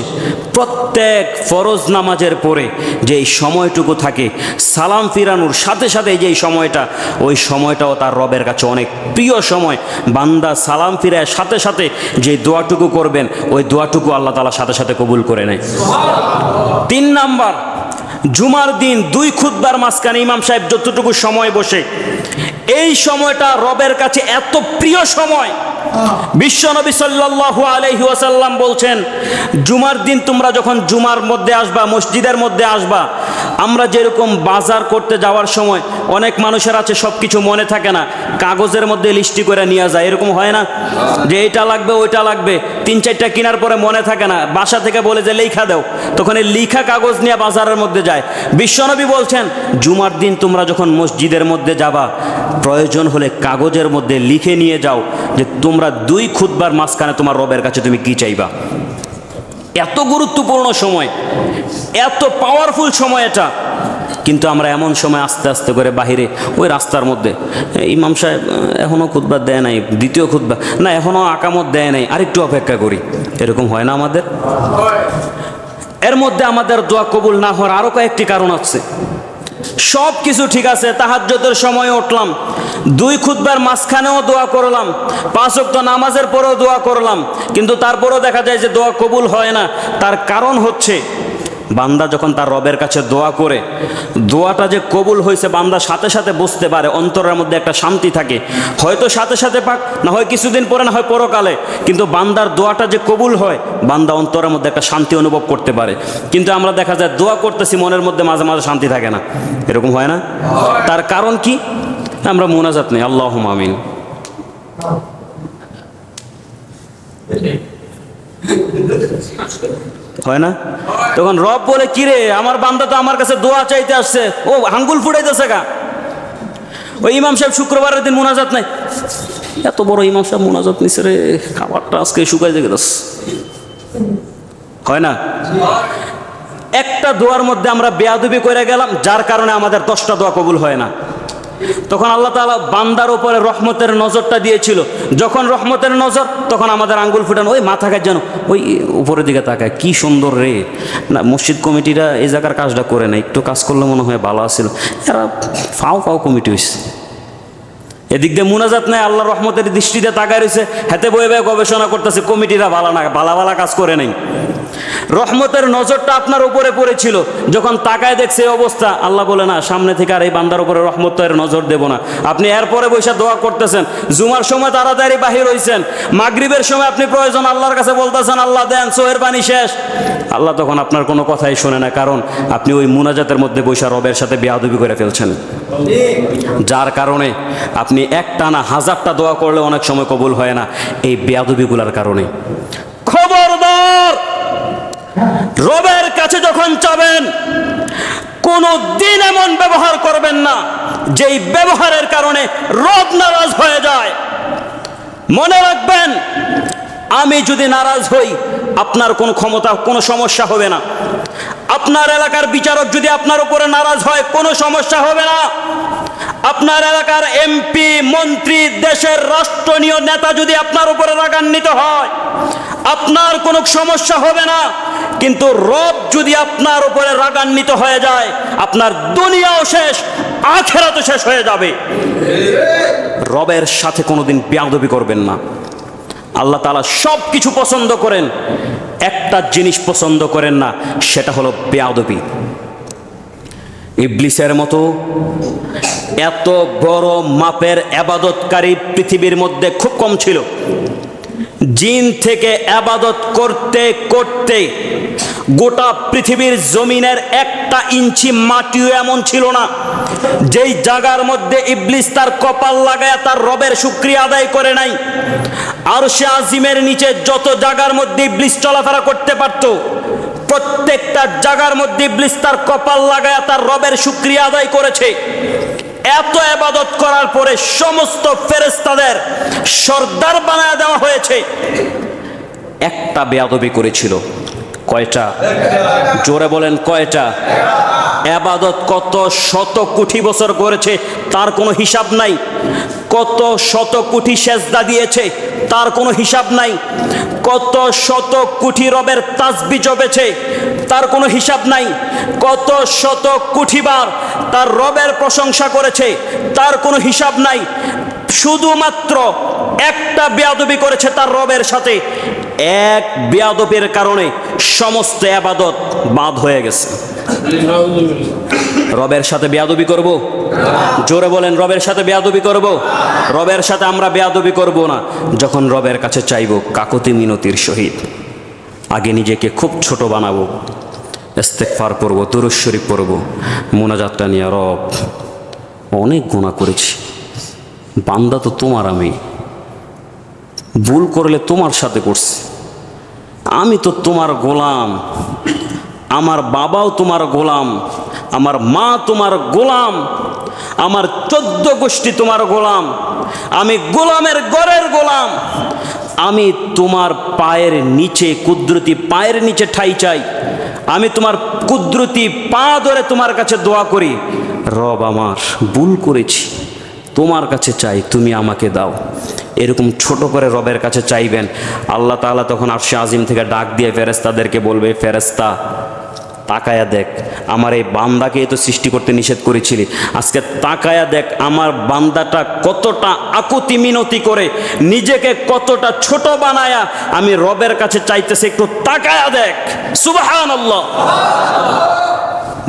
প্রত্যেক ফরজ নামাজের পরে যেই সময়টুকু থাকে সালাম ফিরানোর সাথে সাথে যেই সময়টা, ওই সময়টাও তার রবের কাছে অনেক প্রিয় সময়। বান্দা সালাম ফিরায় সাথে সাথে যে দোয়াটুকু করবেন ওই দোয়াটুকু আল্লাহ তাআলা সাথে সাথে কবুল করে নেয়। 3 নাম্বার, জুমার দিন 2 খুতবার মাঝখানে ইমাম সাহেব যতটুকু সময় বসে, এই সময়টা রবের কাছে এত প্রিয় সময় বিশ্বনবী সাল্লাল্লাহু আলাইহি ওয়াসাল্লাম বলছেন, জুমার দিন তোমরা যখন জুমার মধ্যে আসবা, মসজিদের মধ্যে আসবা, আমরা যেরকম বাজার করতে যাওয়ার সময় অনেক মানুষের আছে সব কিছু মনে থাকে না, কাগজের মধ্যে লিস্টি করে নিয়ে যায়, এরকম হয় না যে এটা লাগবে ওইটা লাগবে, 3-4টা কেনার পরে মনে থাকে না, বাসা থেকে বলে যে লেখা দাও, তখন এই লিখা কাগজ নিয়ে বাজারের মধ্যে যায়। বিশ্বনবী বলছেন, জুমার দিন তোমরা যখন মসজিদের মধ্যে যাবা, প্রয়োজন হলে কাগজের মধ্যে লিখে নিয়ে যাও যে তোমরা 2 খুতবার মাঝখানে তোমার রবের কাছে তুমি কি চাইবা। এত গুরুত্বপূর্ণ সময়, এত পাওয়ারফুল সময় এটা, কিন্তু আমরা এমন সময় আস্তে আস্তে করে বাহিরে ওই রাস্তার মধ্যে, ইমাম সাহেব এখনও খুতবা দেয় নাই, দ্বিতীয় খুতবা না, এখনও আকামত দেয় নাই, আরেকটু অপেক্ষা করি, এরকম হয় না আমাদের? এর মধ্যে আমাদের দোয়া কবুল না হওয়ার আরও কয়েকটি কারণ আছে। সব কিছু ঠিক আছে, তাহাজ্জুদের সময় উঠলাম, 2 খুতবার মাঝখানেও দোয়া করলাম, 5 ওয়াক্ত নামাজের পরেও দোয়া করলাম, কিন্তু তারপরেও দেখা যায় যে দোয়া কবুল হয় না। তার কারণ হচ্ছে, বান্দা যখন তার রবের কাছে দোয়া করে, দোয়াটা যে কবুল হয়েছে বান্দা সাথে সাথে বুঝতে পারে, অন্তরের মধ্যে একটা শান্তি থাকে, হয়তো সাথে সাথে পাক, না হয় কিছুদিন পরে, না হয় পরকালে, কিন্তু বান্দার দোয়াটা যে কবুল হয়, বান্দা অন্তরের মধ্যে একটা শান্তি অনুভব করতে পারে। কিন্তু আমরা দেখা যায় দোয়া করতেছি, মনের মধ্যে মাঝে মাঝে শান্তি থাকে না, এরকম হয় না? তার কারণ কি? আমরা মুনাজাত নেই, আল্লাহুম্মা আমিন, হয় না? তখন রব বলে, কিরে আমার বান্দা তো আমার কাছে দোয়া চাইতে আসছে, ও আঙ্গুল ফুটাইতেছে গা। ওই ইমাম সাহেব শুক্রবারের দিন মুনাজাত নাই, এত বড় ইমাম সাহেব মুনাজাত নিছে রে, খাবারটা আজকে শুকাই দেখে দাস, হয় না? একটা দোয়ার মধ্যে আমরা বেয়াদবি করে গেলাম, যার কারণে আমাদের 10টা দোয়া কবুল হয় না। তখন আল্লাহ তাআলা বান্দার উপরে রহমতের নজরটা দিয়েছিল, যখন রহমতের নজর, তখন আমাদের আঙ্গুল ফুটানো, ওই মাথা কাজ যেন ওই উপরের দিকে তাকায়, কি সুন্দর রে, না মসজিদ কমিটিরা এই জায়গার কাজটা করে না, একটু কাজ করলে মনে হয় ভালো আছিল, এরা ফাও ফাও কমিটি হয়েছে। এদিক দিয়ে মুনাজাত নাই, আল্লাহ রহমতের দৃষ্টিতে তাকায় রয়েছে, হাতে বয়ে বয়ে গবেষণা করতেছে, কমিটিরা ভালো না, ভালা কাজ করে নাই। রহমতের নজরটা আপনার উপরে পড়েছিল, যখন তাকায় দেখছে এই অবস্থা, আল্লাহ বলে না, সামনে থেকে আর এই বান্দার উপরে রহমতের নজর দেব না। আপনি এরপরে বসে দোয়া করতেছেন, জুমার সময় তাড়াতাড়ি বাহির হইছেন, মাগরিবের সময় আপনি প্রয়োজন আল্লাহর কাছে বলতেছেন, আল্লাহ দেন, সোহের পানি শেষ, আল্লাহ তখন আপনার কোনো কথাই শোনে না, কারণ আপনি ওই মুনাজাতের মধ্যে বসে রবের সাথে বেয়াদবি করে ফেলছেন, যার কারণে আপনি একটানা 1000টা দোয়া করলে অনেক সময় কবুল হয় না, এই বেয়াদবিগুলার কারণে। খবরদার, রবের কাছে যখন চাবেন, কোনো দিন এমন ব্যবহার করবেন না যেই ব্যবহারের কারণে রব নারাজ হয়ে যায়। মনে রাখবেন, আমি যদি নারাজ হই, আপনার কোনো ক্ষমতা, কোনো সমস্যা হবে না। আপনার এলাকার বিচারক যদি আপনার উপরে নারাজ হয়, কোনো সমস্যা হবে না। আপনার এলাকার এমপি, মন্ত্রী, দেশের রাষ্ট্রীয় নেতা যদি আপনার উপরে রাগান্বিত হয়, আপনার কোনো সমস্যা হবে না। কিন্তু রব যদি আপনার উপরে রাগান্বিত হয়ে যায়, আপনার দুনিয়াও শেষ, আখিরাতও শেষ হয়ে যাবে। রবের সাথে কোনোদিন বেয়াদবি করবেন না। আল্লাহ তাআলা সব কিছু পছন্দ করেন, একটা জিনিস পছন্দ করেন না, সেটা হলো বেয়াদবি। ইবলিসের মতো এত বড় মাপের ইবাদতকারী পৃথিবীর মধ্যে খুব কম ছিল। জিন থেকে ইবাদত করতে করতে গোটা পৃথিবীর জমিনের 1 ইঞ্চি মাটিও এমন ছিল না যেই জায়গার মধ্যে ইবলিস তার কপাল লাগায় তার রবের শুকরিয়া আদায় করে নাই। আরশে আজিমের নিচে যত জায়গার মধ্যে ইবলিস চলাফেরা করতে পারত, প্রত্যেকটা জায়গার মধ্যে ইবলিস তার কপাল লাগায় তার রবের শুকরিয়া আদায় করেছে। এত ইবাদত করার পরে সমস্ত ফেরেশতাদের সর্দার বানায় দেওয়া হয়েছে, একটা বেয়াদবি করেছিল। কয়টা? জোরে বলেন, কয়টা? ইবাদত কত শত কোটি বছর করেছে, তার কোনো হিসাব নাই। কত শত কোটি সেজদা দিয়েছে, তার কোনো হিসাব নাই। কত শত কোটি রবের তাসবিহ জপেছে, তার কোনো হিসাব নাই। কত শত কোটিবার তার রবের প্রশংসা করেছে, তার কোনো হিসাব নাই। শুধুমাত্র একটা বেয়াদবি করেছে তার রবের সাথে, এক বেয়াদবির কারণে সমস্ত ইবাদত বাদ হয়ে গেছে। রবের সাথে বেয়াদবি করব? জোরে বলেন, রবের সাথে বেয়াদবি করব? রবের সাথে আমরা বেয়াদবি করব না। যখন রবের কাছে চাইব কাকুতি মিনতির সহিত, আগে নিজেকে খুব ছোট বানাবো, ইস্তেগফার করব, দুরূদ শরীফ পড়ব, মোনাজাতটা নিয়ে, রব অনেক গুনাহ করেছি, বান্দা তো তোমার, আমি ভুল করলে তোমার সাথে করছি, আমি তো তোমার গোলাম, আমার বাবাও তোমার গোলাম, আমার মা তোমার গোলাম, আমার 14 গোষ্ঠী তোমার গোলাম, আমি গোলামের ঘরের গোলাম, আমি তোমার পায়ের নিচে, কুদরতি পায়ের নিচে ঠাই চাই, আমি তোমার কুদরতি পা ধরে তোমার কাছে দোয়া করি, রব আমার ভুল করেছি, তোমার কাছে চাই, তুমি আমাকে দাও। এরকম ছোট করে রবের কাছে চাইবেন। আল্লাহ তাআলা তখন আরশে আজিম থেকে ডাক দিয়ে ফেরেশতাদেরকে বলবে, ফেরেশতা তাকায়া দেখ, আমার এই বান্দাকে তো সৃষ্টি করতে নিষেধ করেছিলি, আজকে তাকায়া দেখ আমার বান্দাটা কতটা আকুতি মিনতি করে, নিজেকে কতটা ছোট বানায়া আমি রবের কাছে চাইতেছে, একটু তাকায়া দেখ। সুবহানাল্লাহ।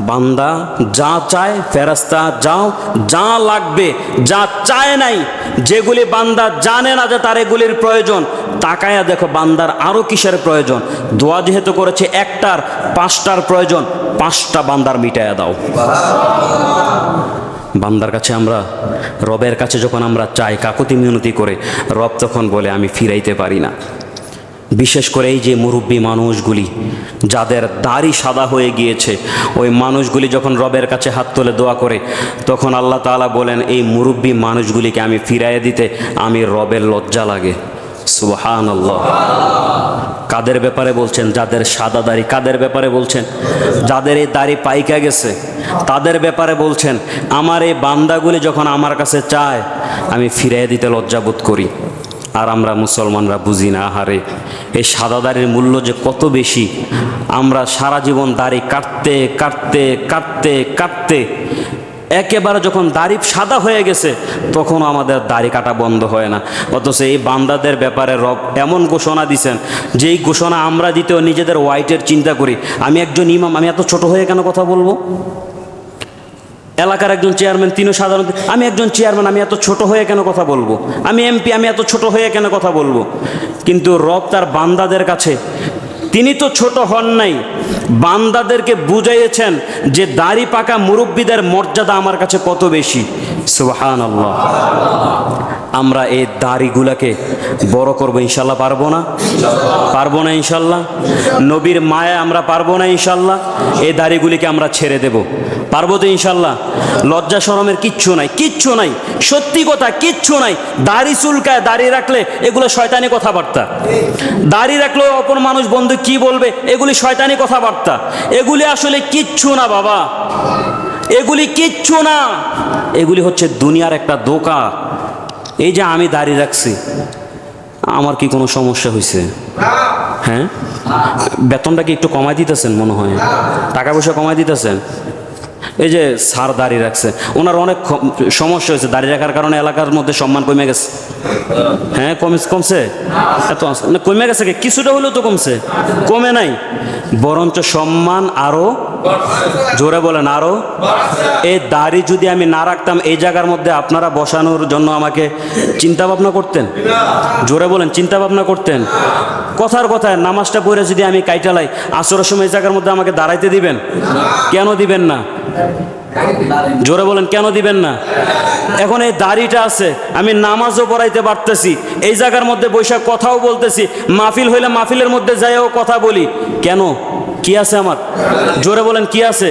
বান্দা যা চায়, ফেরেশতা যাও, যা লাগবে, যা চায় নাই, যেগুলি বান্দা জানে না যে তার এগুলির প্রয়োজন, তাকায়া দেখো বান্দার আরো কিসের প্রয়োজন। দোয়া যেহেতু করেছে একটার, 5টার প্রয়োজন, 5টা বান্দার মিটায়া দাও। বান্দার কাছে আমরা, রবের কাছে যখন আমরা চাই কাকুতি মিনতি করে, রব তখন বলে আমি ফিরাইতে পারি না। বিশেষ করে এই যে মুরব্বী মানুষগুলি যাদের দাড়ি সাদা হয়ে গিয়েছে, ওই মানুষগুলি যখন রবের কাছে হাত তুলে দোয়া করে, তখন আল্লাহ তাআলা বলেন এই মুরব্বী মানুষগুলিকে আমি ফিরাইয়ে দিতে আমি রবের লজ্জা লাগে। সুবহানাল্লাহ। কাদের ব্যাপারে বলছেন? যাদের সাদা দাড়ি। কাদের ব্যাপারে বলছেন? যাদের এই দাড়ি পাইকা গেছে তাদের ব্যাপারে বলছেন, আমার এই বান্দাগুলি যখন আমার কাছে চায় আমি ফিরাইয়ে দিতে লজ্জাবোধ করি। আর আমরা মুসলমানরা বুঝি না, আহারে এই সাদা দাড়ির মূল্য যে কত বেশি। আমরা সারা জীবন দাড়ি কাটতে কাটতে কাটতে কাটতে একেবারে যখন দাড়ি সাদা হয়ে গেছে তখনও আমাদের দাড়ি কাটা বন্ধ হয় না। অথচ এই বান্দাদের ব্যাপারে রব এমন ঘোষণা দিছেন, যেই ঘোষণা আমরা দিতেও নিজেদের ওয়াইটের চিন্তা করি। আমি একজন ইমাম, আমি এত ছোট হয়ে কেন কথা বলবো? এলাকার একজন চেয়ারম্যান, তিনিও সাধারণত, আমি একজন চেয়ারম্যান, আমি এত ছোট হয়ে কেন কথা বলবো? আমি এমপি, আমি এত ছোট হয়ে কেন কথা বলবো? কিন্তু রব তার বান্দাদের কাছে, তিনি তো ছোট হন নাই, বান্দাদেরকে বুঝাইয়েছেন যে দাড়ি পাকা মুরব্বীদের মর্যাদা আমার কাছে কত বেশি। সুবহানাল্লাহ। আমরা এই দাড়িগুলাকে বড় করবো ইনশাল্লাহ, পারবো না? পারবো না ইনশাল্লাহ? নবীর মায়া আমরা পারবো না ইনশাল্লাহ? এই দাড়িগুলিকে আমরা ছেড়ে দেব, পারবো তো ইনশাল্লাহ? লজ্জা শরমের কিচ্ছু নাই, কিচ্ছু নাই, সত্যি কথা কিচ্ছু নাই। দাড়ি চুলকায়, দাড়ি রাখলে এগুলো শয়তানি কথাবার্তা। দাড়ি রাখলেও অপর মানুষ বন্ধু কি বলবে, এগুলি শয়তানি কথাবার্তা। এগুলি আসলে কিচ্ছু না বাবা, এগুলি কিচ্ছু না, এগুলি হচ্ছে দুনিয়ার একটা ধোঁকা। এই যে আমি দাড়ি রাখছি, আমার কি কোনো সমস্যা হয়েছে? হ্যাঁ, বেতনটা কি একটু কমাই দিতেছেন মনে হয়? টাকা পয়সা কমাই দিতেছেন? এই যে স্যার দাড়ি রাখছে, ওনার অনেক সমস্যা হয়েছে দাড়ি রাখার কারণে, এলাকার মধ্যে সম্মান কমে গেছে। হ্যাঁ, কমছে, এত কমে গেছে, কিছুটা হলেও তো কমছে, কমে নাই, বরঞ্চ সম্মান আরো, জোরে বলেন আরো। এই দাড়ি যদি আমি না রাখতাম, এই জায়গার মধ্যে আপনারা বসানোর জন্য আমাকে চিন্তা ভাবনা করতেন? জোরে বলেন, চিন্তা ভাবনা করতেন? কথার কথায় নামাজটা পড়ে যদি আমি কাইটালাই, আসরের সময় এই জায়গার মধ্যে আমাকে দাঁড়াইতে দিবেন? কেন দিবেন না? জোরে বলেন, কেন দিবেন না? এখন এই দাড়িটা আছে, আমি নামাজও পড়াইতে পারতেছি, এই জায়গার মধ্যে বৈশাখ কথাও বলতেছি, মাহফিল হইলে মাহফিলের মধ্যে যাইও কথা বলি, কেন? কি আছে আমার? জোরে বলেন, কি আছে?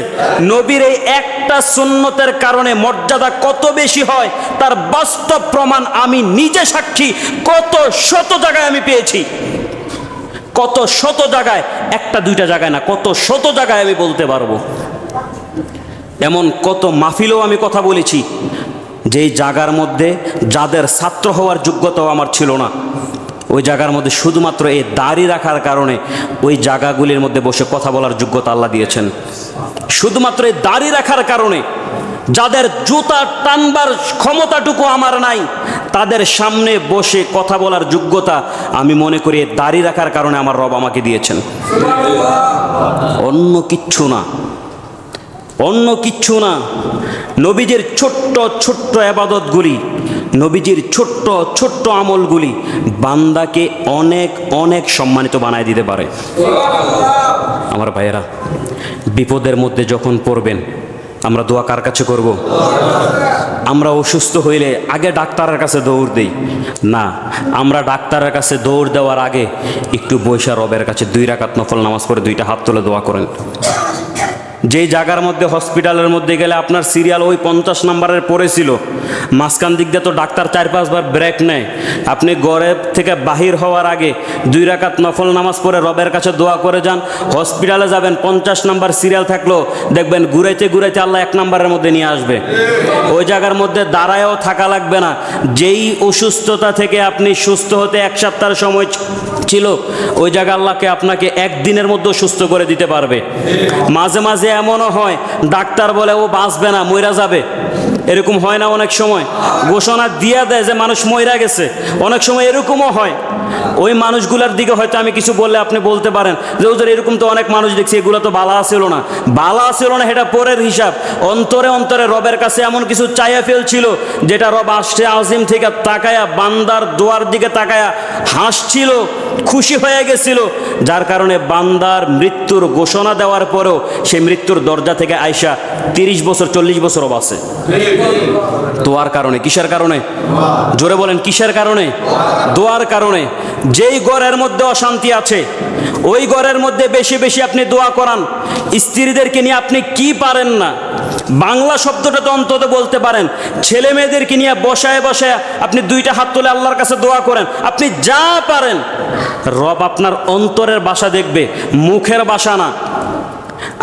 নবীর এই একটা সুন্নতের কারণে মর্যাদা কত বেশি হয় তার বাস্তব প্রমাণ আমি নিজে সাক্ষী। কত শত জায়গায় আমি পেয়েছি, কত শত জায়গায়, একটা দুইটা জায়গায় না, কত শত জায়গায় আমি বলতে পারবো। এমন কত মাহফিলেও আমি কথা বলেছি যেই জায়গার মধ্যে যাদের ছাত্র হওয়ার যোগ্যতাও আমার ছিল না, ওই জায়গার মধ্যে শুধুমাত্র এই দাড়ি রাখার কারণে ওই জায়গাগুলির মধ্যে বসে কথা বলার যোগ্যতা আল্লাহ দিয়েছেন। শুধুমাত্র এই দাড়ি রাখার কারণে যাদের জুতা টানবার ক্ষমতাটুকু আমার নাই, তাদের সামনে বসে কথা বলার যোগ্যতা আমি মনে করি দাড়ি রাখার কারণে আমার রব আমাকে দিয়েছেন, অন্য কিচ্ছু না। অন্য কিচ্ছু না। নবীজির ছোট্ট ছোট্ট ইবাদতগুলি, নবীজির ছোট্ট ছোট্ট আমলগুলি বান্দাকে অনেক অনেক সম্মানিত বানায় দিতে পারে। আমার ভাইয়েরা, বিপদের মধ্যে যখন পড়বেন আমরা দোয়া কার কাছে করব? আমরা অসুস্থ হইলে আগে ডাক্তারের কাছে দৌড় দিই না, আমরা ডাক্তারের কাছে দৌড় দেওয়ার আগে একটু বৈশা রবের কাছে 2 রাকাত নফল নামাজ পড়ে 2টা হাত তুলে দোয়া করেন। যেই জায়গার মধ্যে হসপিটালের মধ্যে গেলে আপনার সিরিয়াল ওই 50 নাম্বারের পড়েছিল, মাঝখান দিক দিয়ে তো ডাক্তার 4-5 বার ব্রেক নেয়, আপনি ঘরের থেকে বাহির হওয়ার আগে 2 রাকাত নফল নামাজ পড়ে রবের কাছে দোয়া করে যান। হসপিটালে যাবেন, 50 নাম্বার সিরিয়াল থাকলো, দেখবেন ঘুরাইতে ঘুরাইতে আল্লাহ 1 নাম্বারের মধ্যে নিয়ে আসবে। ওই জায়গার মধ্যে দাঁড়ায়ও থাকা লাগবে না। যেই অসুস্থতা থেকে আপনি সুস্থ হতে 1 সপ্তাহের সময় ছিল, ওই জায়গা আল্লাহকে আপনাকে 1 দিনের মধ্যে সুস্থ করে দিতে পারবে। মাঝে মাঝে এমনও হয় ডাক্তার বলে ও বাঁচবে না, মইরা যাবে, এরকম হয় না? অনেক সময় ঘোষণা দিয়ে দেয় যে মানুষ মইরা গেছে, অনেক সময় এরকমও হয়। ওই মানুষগুলোর দিকে হয়তো আমি কিছু বললে আপনি বলতে পারেন যে ওদের এরকম তো অনেক মানুষ দেখছি, এগুলো তো বালা ছিল না। বালা ছিল না এটা পরের হিসাব। অন্তরে অন্তরে রবের কাছে এমন কিছু চাইয়া ফেলছিল যেটা রব আরশে আজিম থেকে তাকায়া বান্দার দোয়ার দিকে তাকায়া হাসছিল, খুশি হয়ে গেছিল, যার কারণে বান্দার মৃত্যুর ঘোষণা দেওয়ার পরেও সেই মৃত্যুর দরজা থেকে আইসা 30 বছর 40 বছরও বাঁচে। দোয়ার কারণে। কিসের কারণে? জোরে বলেন, কিসের কারণে? দোয়ার কারণে। যেই ঘরের মধ্যে অশান্তি আছে ওই ঘরের মধ্যে বেশি বেশি আপনি দোয়া করান। স্ত্রীদেরকে নিয়ে আপনি কি পারেন না, বাংলা শব্দটা তো অন্তত বলতে পারেন। ছেলে মেয়েদেরকে নিয়ে বসায় বসায় আপনি 2টা হাত তুলে আল্লাহর কাছে দোয়া করেন, আপনি যা পারেন। রব আপনার অন্তরের ভাষা দেখবে, মুখের ভাষা না।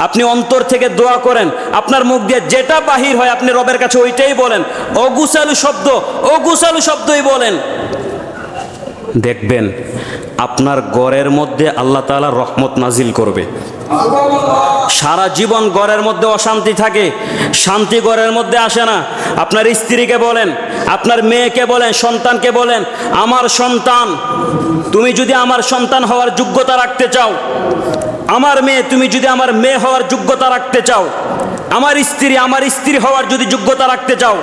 আপনি অন্তর থেকে দোয়া করেন, আপনার মুখ দিয়ে যেটা বাহির হয় আপনি রবের কাছে ওইটাই বলেন। অগুছালু শব্দই বলেন, দেখবেন আপনার ঘরের মধ্যে আল্লাহ তাআলা রহমত নাজিল করবে। সারা জীবন ঘরের মধ্যে অশান্তি থাকে, শান্তি ঘরের মধ্যে আসে না। আপনার স্ত্রীকে বলেন, আপনার মেয়েকে বলেন, সন্তানকে বলেন, আমার সন্তান তুমি যদি আমার সন্তান হওয়ার যোগ্যতা রাখতে চাও, আমার মেয়ে তুমি যদি আমার মেয়ে হওয়ার যোগ্যতা রাখতে চাও, আমার স্ত্রী হওয়ার যদি যোগ্যতা রাখতে চাও,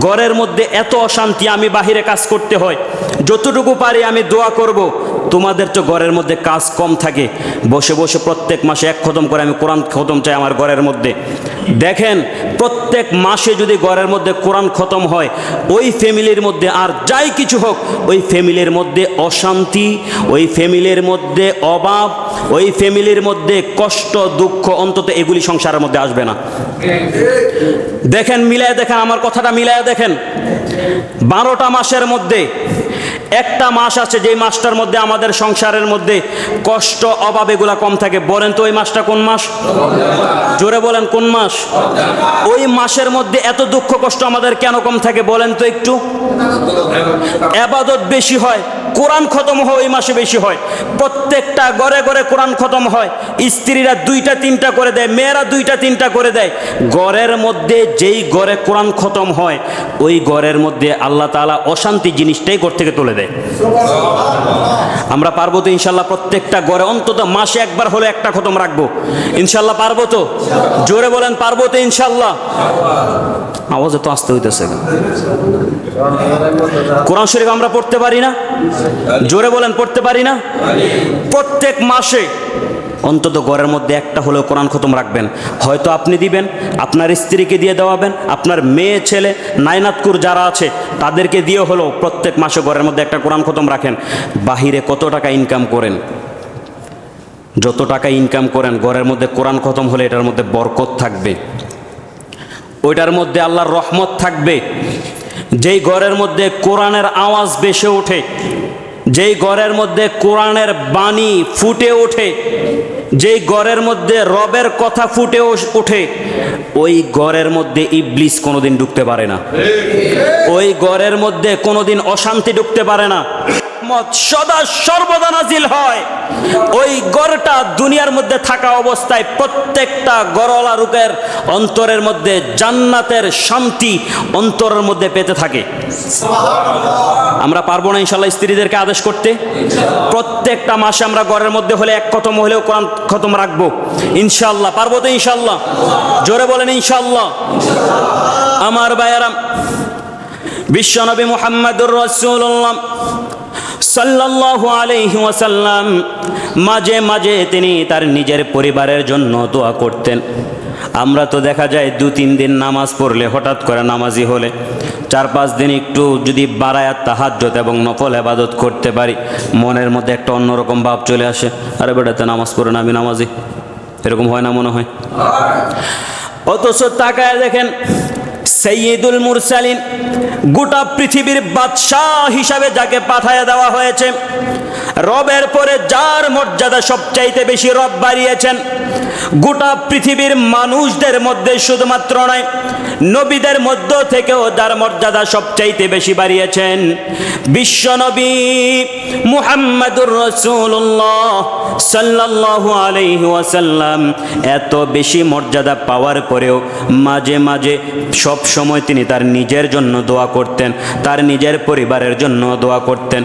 ঘরের মধ্যে এত অশান্তি, আমি বাহিরে কাজ করতে হয়, যতটুকু পারি আমি দোয়া করব। তোমাদের তো ঘরের মধ্যে কাজ কম থাকে, বসে বসে প্রত্যেক মাসে 1 খতম করে আমি কোরআন খতম চাই আমার ঘরের মধ্যে। দেখেন প্রত্যেক মাসে যদি ঘরের মধ্যে কোরআন খতম হয়, ওই ফ্যামিলির মধ্যে আর যাই কিছু হোক, ওই ফ্যামিলির মধ্যে অশান্তি, ওই ফ্যামিলির মধ্যে অভাব, ওই ফ্যামিলির মধ্যে কষ্ট দুঃখ, অন্তত এগুলি সংসারের মধ্যে আসবে না। দেখেন, মিলায় দেখেন, আমার কথাটা মিলায় দেখেন। 12টা মাসের মধ্যে একটা মাস আছে যেই মাসটার মধ্যে আমাদের সংসারের মধ্যে কষ্ট অভাব এগুলা কম থাকে। বলেন তো ওই মাসটা কোন মাস? জোরে বলেন, কোন মাস? ওই মাসের মধ্যে এত দুঃখ কষ্ট আমাদের কেন কম থাকে বলেন তো একটু? ইবাদত বেশি হয়, কোরআন খতম হয় ওই মাসে বেশি হয়। প্রত্যেকটা ঘরে ঘরে কোরআন খতম হয়, স্ত্রীরা 2টা 3টা করে দেয়, মেয়েরা 2টা 3টা করে দেয়। ঘরের মধ্যে যেই ঘরে কোরআন খতম হয় ওই ঘরের মধ্যে আল্লাহ তাআলা অশান্তি জিনিসটাই ঘর থেকে তুলে দেয়। আমরা পারবো তো ইনশাল্লাহ? প্রত্যেকটা ঘরে অন্তত মাসে একবার হলে একটা খতম রাখবো, ইনশাল্লাহ পারবো তো? জোরে বলেন, পারবো তো ইনশাল্লাহ? আওয়াজে তো আসতে হইতেছে। কোরআন শরীফ আমরা পড়তে পারি না? জোরে বলেন, পড়তে পারি না? প্রত্যেক মাসে অন্তত ঘরের মধ্যে একটা হলেও কোরআন খতম রাখবেন। হয়তো আপনি দিবেন, আপনার স্ত্রীকে দিয়ে দেওয়াবেন, আপনার মেয়ে ছেলে নাইনাতকুর যারা আছে তাদেরকে দিয়ে হলেও প্রত্যেক মাসে ঘরের মধ্যে একটা কোরআন খতম রাখেন। বাহিরে কত টাকা ইনকাম করেন, যত টাকা ইনকাম করেন, ঘরের মধ্যে কোরআন খতম হলে এটার মধ্যে বরকত থাকবে, ওইটার মধ্যে আল্লাহর রহমত থাকবে। যেই ঘরের মধ্যে কোরআনের আওয়াজ ভেসে ওঠে, যেই ঘরের মধ্যে কোরআনের বাণী ফুটে ওঠে, যেই ঘরের মধ্যে রবের কথা ফুটে ওঠে, ওই ঘরের মধ্যে ইবলিস কোনোদিন ঢুকতে পারে না, ওই ঘরের মধ্যে কোনোদিন অশান্তি ঢুকতে পারে না। রহমত সদা সর্বদা নাজিল হয়, ওই গড়টা দুনিয়ার মধ্যে থাকা অবস্থায় প্রত্যেকটা গড়ওয়ালা রূপের অন্তরের মধ্যে জান্নাতের শান্তি অন্তরের মধ্যে পেতে থাকে। আমরা পারবো না ইনশাল্লাহ স্ত্রীদেরকে আদেশ করতে? প্রত্যেকটা মাসে আমরা ঘরের মধ্যে হলে এক খতম হলেও কোরআন খতম রাখবো ইনশাল্লাহ। পারবো তো ইনশাল্লাহ? জোরে বলেন ইনশাল্লাহ। আমার ভাইয়েরা, বিশ্বনবী মুহাম্মদুর রাসূলুল্লাহ সাল্লাল্লাহু আলাইহি ওয়াসাল্লাম মাঝে মাঝে তিনি তার নিজের পরিবারের জন্য দোয়া করতেন। আমরা তো দেখা যায় 2-3 দিন নামাজ পড়লে, হঠাৎ করে নামাজি হলে 4-5 দিন একটু যদি বারায়াত তাহাজ্জুদ এবং নফল ইবাদত করতে পারি, মনের মধ্যে একটা অন্যরকম ভাব চলে আসে, আরে বেটাতে নামাজ পড়ে না, আমি নামাজি। এরকম হয় না মনে হয়? অথচ তাকায় দেখেন সাইয়্যিদুল মুরসালিন, গোটা পৃথিবীর বাদশাহ হিসাবে যাকে পাঠায় দেওয়া হয়েছে, রবের পরে যার মর্যাদা সবচাইতে বেশি রব বাড়িয়েছেন, গোটা পৃথিবীর মানুষদের মধ্যে শুধুমাত্র নয়, নবীদের মধ্য থেকেও যার মর্যাদা সবচাইতে বেশি বাড়িয়েছেন, বিশ্বনবী মুহাম্মদুর রাসূলুল্লাহ সাল্লাল্লাহু আলাইহি ওয়াসাল্লাম এত বেশি মর্যাদা পাওয়ার পরেও মাঝে মাঝে সব সময় তিনি তার নিজের জন্য দোয়া করতেন, তার নিজের পরিবারের জন্য দোয়া করতেন।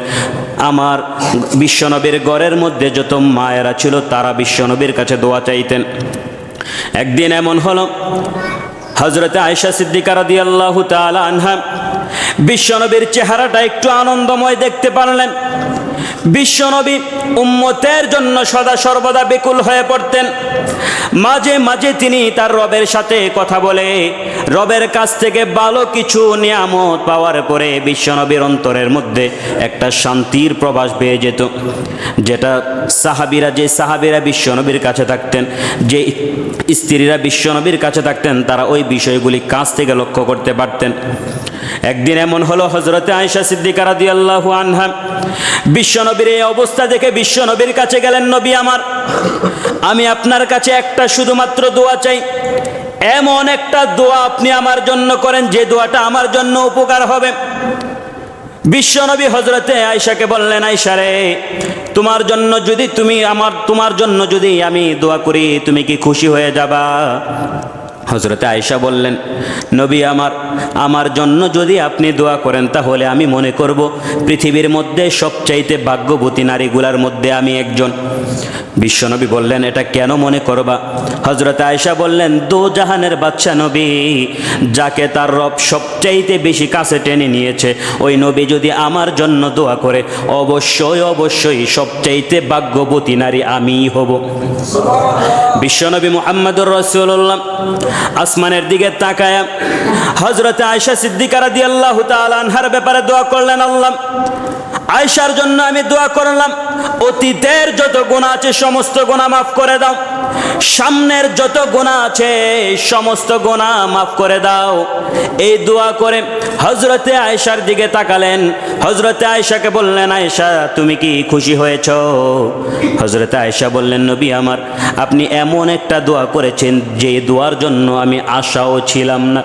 আমার বিশ্বনবীর ঘরের মধ্যে যত মায়েরা ছিল তারা বিশ্বনবীর কাছে দোয়া চাইতেন। একদিন এমন হলো, হযরতে আয়েশা সিদ্দিকা রাদিয়াল্লাহু তাআলা আনহা বিশ্বনবীর চেহারাটা একটু আনন্দময় দেখতে পারলেন। বিশ্বনবী উম্মতের জন্য সদা সর্বদা বেকুল হয়ে পড়তেন। মাঝে মাঝে তিনি তার রবের সাথে কথা বলে রবের কাছ থেকে ভালো কিছু নিয়ামত পাওয়ার পরে বিশ্বনবীর অন্তরের মধ্যে একটা শান্তির প্রবাস পেয়ে যেত, যেটা সাহাবীরা বিশ্বনবীর কাছে থাকতেন, যে স্ত্রীরা বিশ্বনবীর কাছে থাকতেন, তারা ওই বিষয়গুলি কাছ থেকে লক্ষ্য করতে পারতেন। একদিন এমন হলো, হযরতে আয়েশা সিদ্দিকা রাদিয়াল্লাহু আনহা বিশ্বনবীর এই অবস্থা দেখে বিশ্বনবীর কাছে গেলেন, নবী আমার, আমি আপনার কাছে একটা শুধুমাত্র দোয়া চাই, এমন একটা দোয়া আপনি আমার জন্য করেন যে দোয়াটা আমার জন্য উপকার হবে। বিশ্বনবী হযরতে আয়েশাকে বললেন, আয়েশা রে, তোমার জন্য যদি আমি দোয়া করি তুমি কি খুশি হয়ে যাবা? হযরতে আয়েশা বললেন, নবী আমার জন্য যদি আপনি দোয়া করেন তাহলে আমি মনে করব পৃথিবীর মধ্যে সবচাইতে ভাগ্যবতী নারীগুলার মধ্যে আমি একজন। বিশ্বনবী বললেন, এটা কেন মনে করবা? হযরতে আয়েশা বললেন, দো জাহানের বাদশা নবী, যাকে তার রব সবচাইতে বেশি কাছে টেনে নিয়েছে, ওই নবী যদি আমার জন্য দোয়া করে অবশ্যই সবচাইতে ভাগ্যবতী নারী আমিই হব। বিশ্বনবী মুহাম্মদুর রাসূলুল্লাহ আসমানের দিকে তাকায়া হযরতে আয়েশা সিদ্দিকা রাদিয়াল্লাহু তাআলা আনহার ব্যাপারে দোয়া করলেন, আল্লাহ, আয়েশার জন্য আমি দোয়া করলাম, অতীতের যত গুনাহ আছে সমস্ত গুনাহ মাফ করে দাও, সামনের যত গুনাহ আছে সমস্ত গুনাহ মাফ করে দাও। এই দোয়া করে হযরতে আয়েশার দিকে তাকালেন। হযরতে আয়েশাকে বললেন, আয়েশা তুমি কি খুশি হয়েছো? হযরতে আয়েশা বললেন, নবী আমার, আপনি এমন একটা দোয়া করেছেন যে দোয়ার জন্য আমি আশাও ছিলাম না।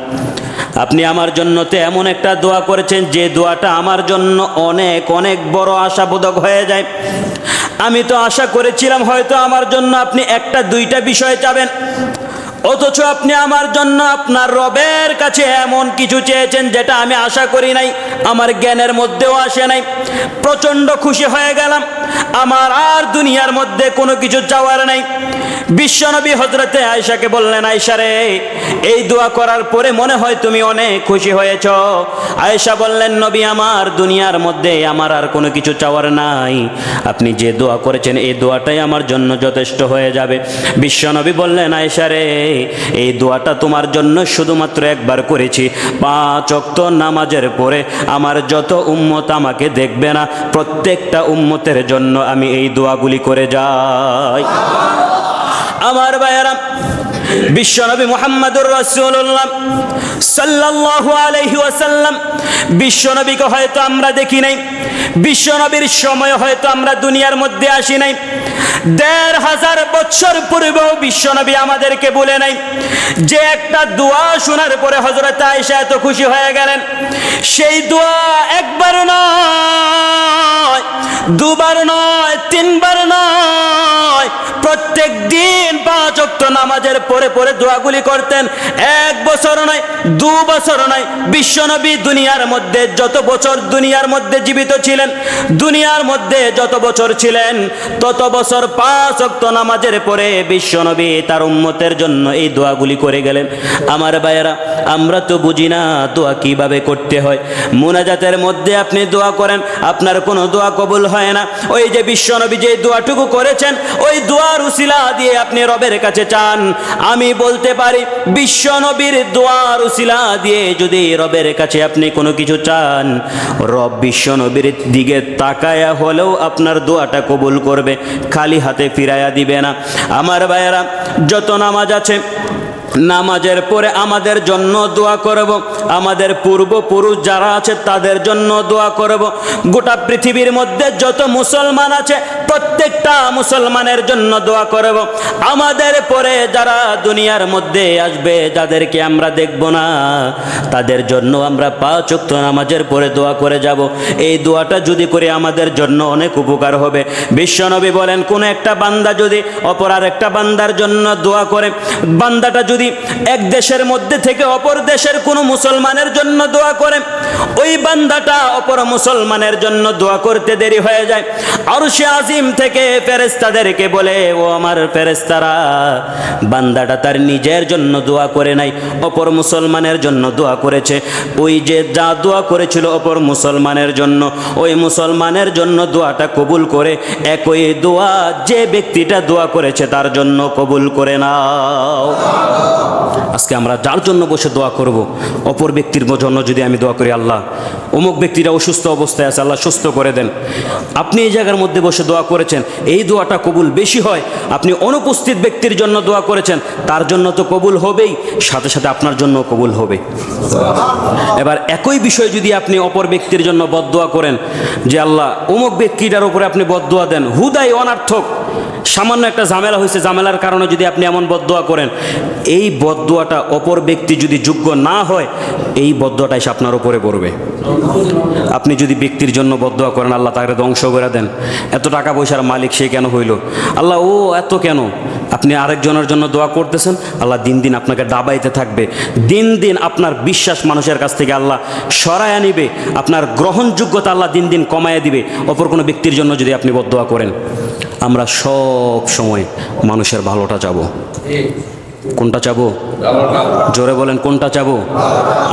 আপনি আমার জন্য তো এমন একটা দোয়া করেছেন যে দোয়াটা আমার জন্য অনেক অনেক বড় আশাবোধক হয়ে যায়। আমি তো আশা করেছিলাম হয়তো আমার জন্য আপনি 1-2টা বিষয় চাবেন, অথচ আপনি আমার জন্য আপনার রবের কাছে এমন কিছু চেয়েছেন যেটা আমি আশা করি নাই, আমার জ্ঞানের মধ্যেও আসে নাই। প্রচণ্ড খুশি হয়ে গেলাম, আমার আর দুনিয়ার মধ্যে কোনো কিছু চাওয়ার নাই। বিশ্বনবী হযরতে আয়েশাকে বললেন, আয়েশা রে, এই দোয়া করার পরে মনে হয় তুমি অনেক খুশি হয়েছ। আয়েশা বললেন, নবী আমার, দুনিয়ার মধ্যে আমার আর কোনো কিছু চাওয়ার নাই, আপনি যে দোয়া করেছেন এই দোয়াটাই আমার জন্য যথেষ্ট হয়ে যাবে। বিশ্বনবী বললেন, আয়েশা রে, এই দোয়াটা তোমার জন্য শুধুমাত্র একবার করেছি, 5 ওয়াক্ত নামাজের পরে আমার যত উম্মত আমাকে দেখবে না, প্রত্যেকটা উম্মতের জন্য আমি এই দোয়াগুলি করে যাই। আমার ভাইয়েরা, বিশ্বনবী মুহাম্মদুর রাসূলুল্লাহ সাল্লাল্লাহু আলাইহি ওয়াসাল্লাম, বিশ্বনবীকে হয়তো আমরা দেখি নাই, বিশ্বনবীর সময় হয়তো আমরা দুনিয়ার মধ্যে আসি নাই, ১৫০০ বছর পূর্বেও বিশ্বনবী আমাদেরকে বলে নাই যে একটা দোয়া শোনার পরে হযরত আয়েশা এত খুশি হয়ে গেলেন, সেই দোয়া একবার নয়, দুবার নয়, তিনবার নয়, প্রত্যেক দিন ৫ ওয়াক্ত নামাজের পরে পরে দোয়াগুলি করতেন। ১ বছর নয়, ২ বছর নয়, বিশ্বনবী দুনিয়ার মধ্যে যত বছর দুনিয়ার মধ্যে জীবিত ছিলেন, দুনিয়ার মধ্যে যত বছর ছিলেন তত বছর ৫ ওয়াক্ত নামাজের পরে বিশ্বনবী তার উম্মতের জন্য এই দোয়াগুলি করে গেলেন। আমার ভাইয়েরা, আমরা তো বুঝি না দোয়া কিভাবে করতে হয়। মুনাজাতের মধ্যে আপনি দোয়া করেন, আপনার কোনো দোয়া কবুল হয় না। ওই যে বিশ্বনবী যে দোয়াটুকু করেছেন, ওই দোয়ার উসিলা দিয়ে আপনি রবের কাছে চান। আমি বলতে পারি, বিশ্বনবীর দোয়ার উসিলা দিয়ে যদি রবের কাছে আপনি কোনো কিছু চান, রব বিশ্বনবীর দিকে তাকায়া হলেও আপনার দোয়াটা কবুল করবে, খালি হাতে ফিরাইয়া দিবে না। আমার ভাইয়েরা, যত নামাজ আছে, নামাজের পরে আমাদের জন্য দোয়া করব, আমাদের পূর্বপুরুষ যারা আছে তাদের জন্য দোয়া করব, গোটা পৃথিবীর মধ্যে যত মুসলমান আছে প্রত্যেকটা মুসলমানের জন্য দোয়া করব, আমাদের পরে যারা দুনিয়ার মধ্যে আসবে, যাদেরকে আমরা দেখব না, তাদের জন্য আমরা ৫ ওয়াক্ত নামাজের পরে দোয়া করে যাব। এই দোয়াটা যদি করে আমাদের জন্য অনেক উপকার হবে। বিশ্বনবী বলেন, কোন একটা বান্দা যদি অপর আর একটা বান্দার জন্য দোয়া করে, বান্দাটা যদি এক দেশের মধ্যে থেকে অপর দেশের কোনো মুসলমানের জন্য দোয়া করে, ওই বান্দাটা অপর মুসলমানের জন্য দোয়া করতে দেরি হয়ে যায়। আরশে আজিম থেকে ফেরেশতাদেরকে বলে, ও আমার ফেরেশতারা, বান্দাটা তার নিজের জন্য দোয়া করে নাই, অপর মুসলমানের জন্য দোয়া করেছে। ওই যে যা দোয়া করেছিল অপর মুসলমানের জন্য, ওই মুসলমানের জন্য দোয়াটা কবুল করে একই দোয়া যে ব্যক্তিটা দোয়া করেছে তার জন্য কবুল করে নাও। আজকে আমরা যার জন্য বসে দোয়া করব, অপর ব্যক্তির জন্য যদি আমি দোয়া করি, আল্লাহ অমুক ব্যক্তিরা অসুস্থ অবস্থায় আছে, আল্লাহ সুস্থ করে দেন, আপনি এই জায়গার মধ্যে বসে দোয়া করেছেন, এই দোয়াটা কবুল বেশি হয়। আপনি অনুপস্থিত ব্যক্তির জন্য দোয়া করেছেন, তার জন্য তো কবুল হবেই, সাথে সাথে আপনার জন্য কবুল হবে। এবার একই বিষয় যদি আপনি অপর ব্যক্তির জন্য বদদোয়া করেন, যে আল্লাহ অমুক ব্যক্তিটার উপরে আপনি বদদোয়া দেন, হুদাই অনার্থক, সামান্য একটা ঝামেলা হয়েছে, ঝামেলার কারণে যদি আপনি এমন বদদোয়া করেন, এই বদদোয়াটা অপর ব্যক্তি যদি যোগ্য না হয়, এই বদদোয়াটা এসে আপনার উপরে পড়বে। আপনি যদি ব্যক্তির জন্য বদদোয়া করেন, আল্লাহ তাকে ধ্বংস করে দেন, এত টাকা পয়সার মালিক সে কেন হইল, আল্লাহ ও এত কেন, আপনি আরেকজনের জন্য দোয়া করতেছেন, আল্লাহ দিন দিন আপনাকে দাবাইতে থাকবে, দিন দিন আপনার বিশ্বাস মানুষের কাছ থেকে আল্লাহ সরায়া নিবে, আপনার গ্রহণযোগ্যতা আল্লাহ দিন দিন কমায়া দিবে অপর কোনো ব্যক্তির জন্য যদি আপনি বদদোয়া করেন। আমরা সব সময় মানুষের ভালোটা চাবো। কোনটা চাবো? জোরে বলেন, কোনটা চাবো?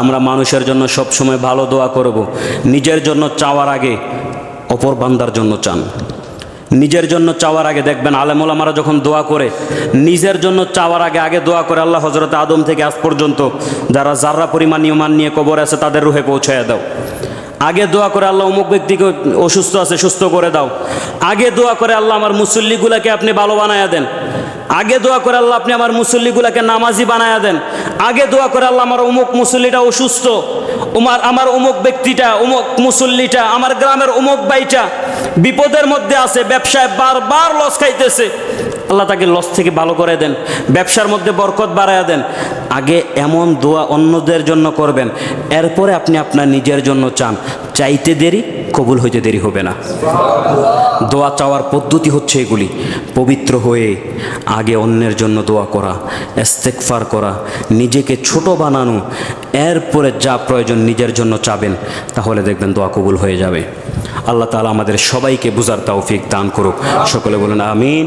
আমরা মানুষের জন্য সব সময় ভালো দোয়া করব। নিজের জন্য চাওয়ার আগে অপর বান্দার জন্য চান। নিজের জন্য চাওয়ার আগে দেখবেন আলেম ওলামারা যখন দোয়া করে, নিজের জন্য চাওয়ার আগে আগে দোয়া করে, আল্লাহ হযরত আদম থেকে আজ পর্যন্ত যারা যাররা পরিমাণ ইমান নিয়ে কবরে আছে তাদের রুহে পৌঁছায়া দাও। আগে দোয়া করে, আল্লাহ অমুক ব্যক্তিকে অসুস্থ আছে সুস্থ করে দাও। আগে দোয়া করে, আল্লাহ আমার মুসল্লিগুলাকে আপনি ভালো বানায়া দেন। আগে দোয়া করে, আল্লাহ আপনি আমার মুসল্লিগুলাকে নামাজি বানায়া দেন। আগে দোয়া করে, আল্লাহ আমার অমুক মুসল্লিটা অসুস্থ, আমার অমুক ব্যক্তিটা, অমুক মুসল্লিটা, আমার গ্রামের অমুক ভাইটা বিপদের মধ্যে আছে, ব্যবসায় বারবার লস খাইতেছে, আল্লাহ তাকে লস থেকে ভালো করে দেন, ব্যবসার মধ্যে বরকত বাড়ায়া দেন। আগে এমন দোয়া অন্যদের জন্য করবেন, এরপরে আপনি আপনার নিজের জন্য চান। চাইতে দেরি, কবুল হইতে দেরি হবে না। দোয়া চাওয়ার পদ্ধতি হচ্ছে এগুলি: পবিত্র হয়ে আগে অন্যের জন্য দোয়া করা, ইস্তেগফার করা, নিজেকে ছোট বানানো, এরপরে যা প্রয়োজন নিজের জন্য চাবেন, তাহলে দেখবেন দোয়া কবুল হয়ে যাবে। আল্লাহ তাআলা আমাদের সবাইকে বুঝার তৌফিক দান করুক। সকলে বলেন আমিন।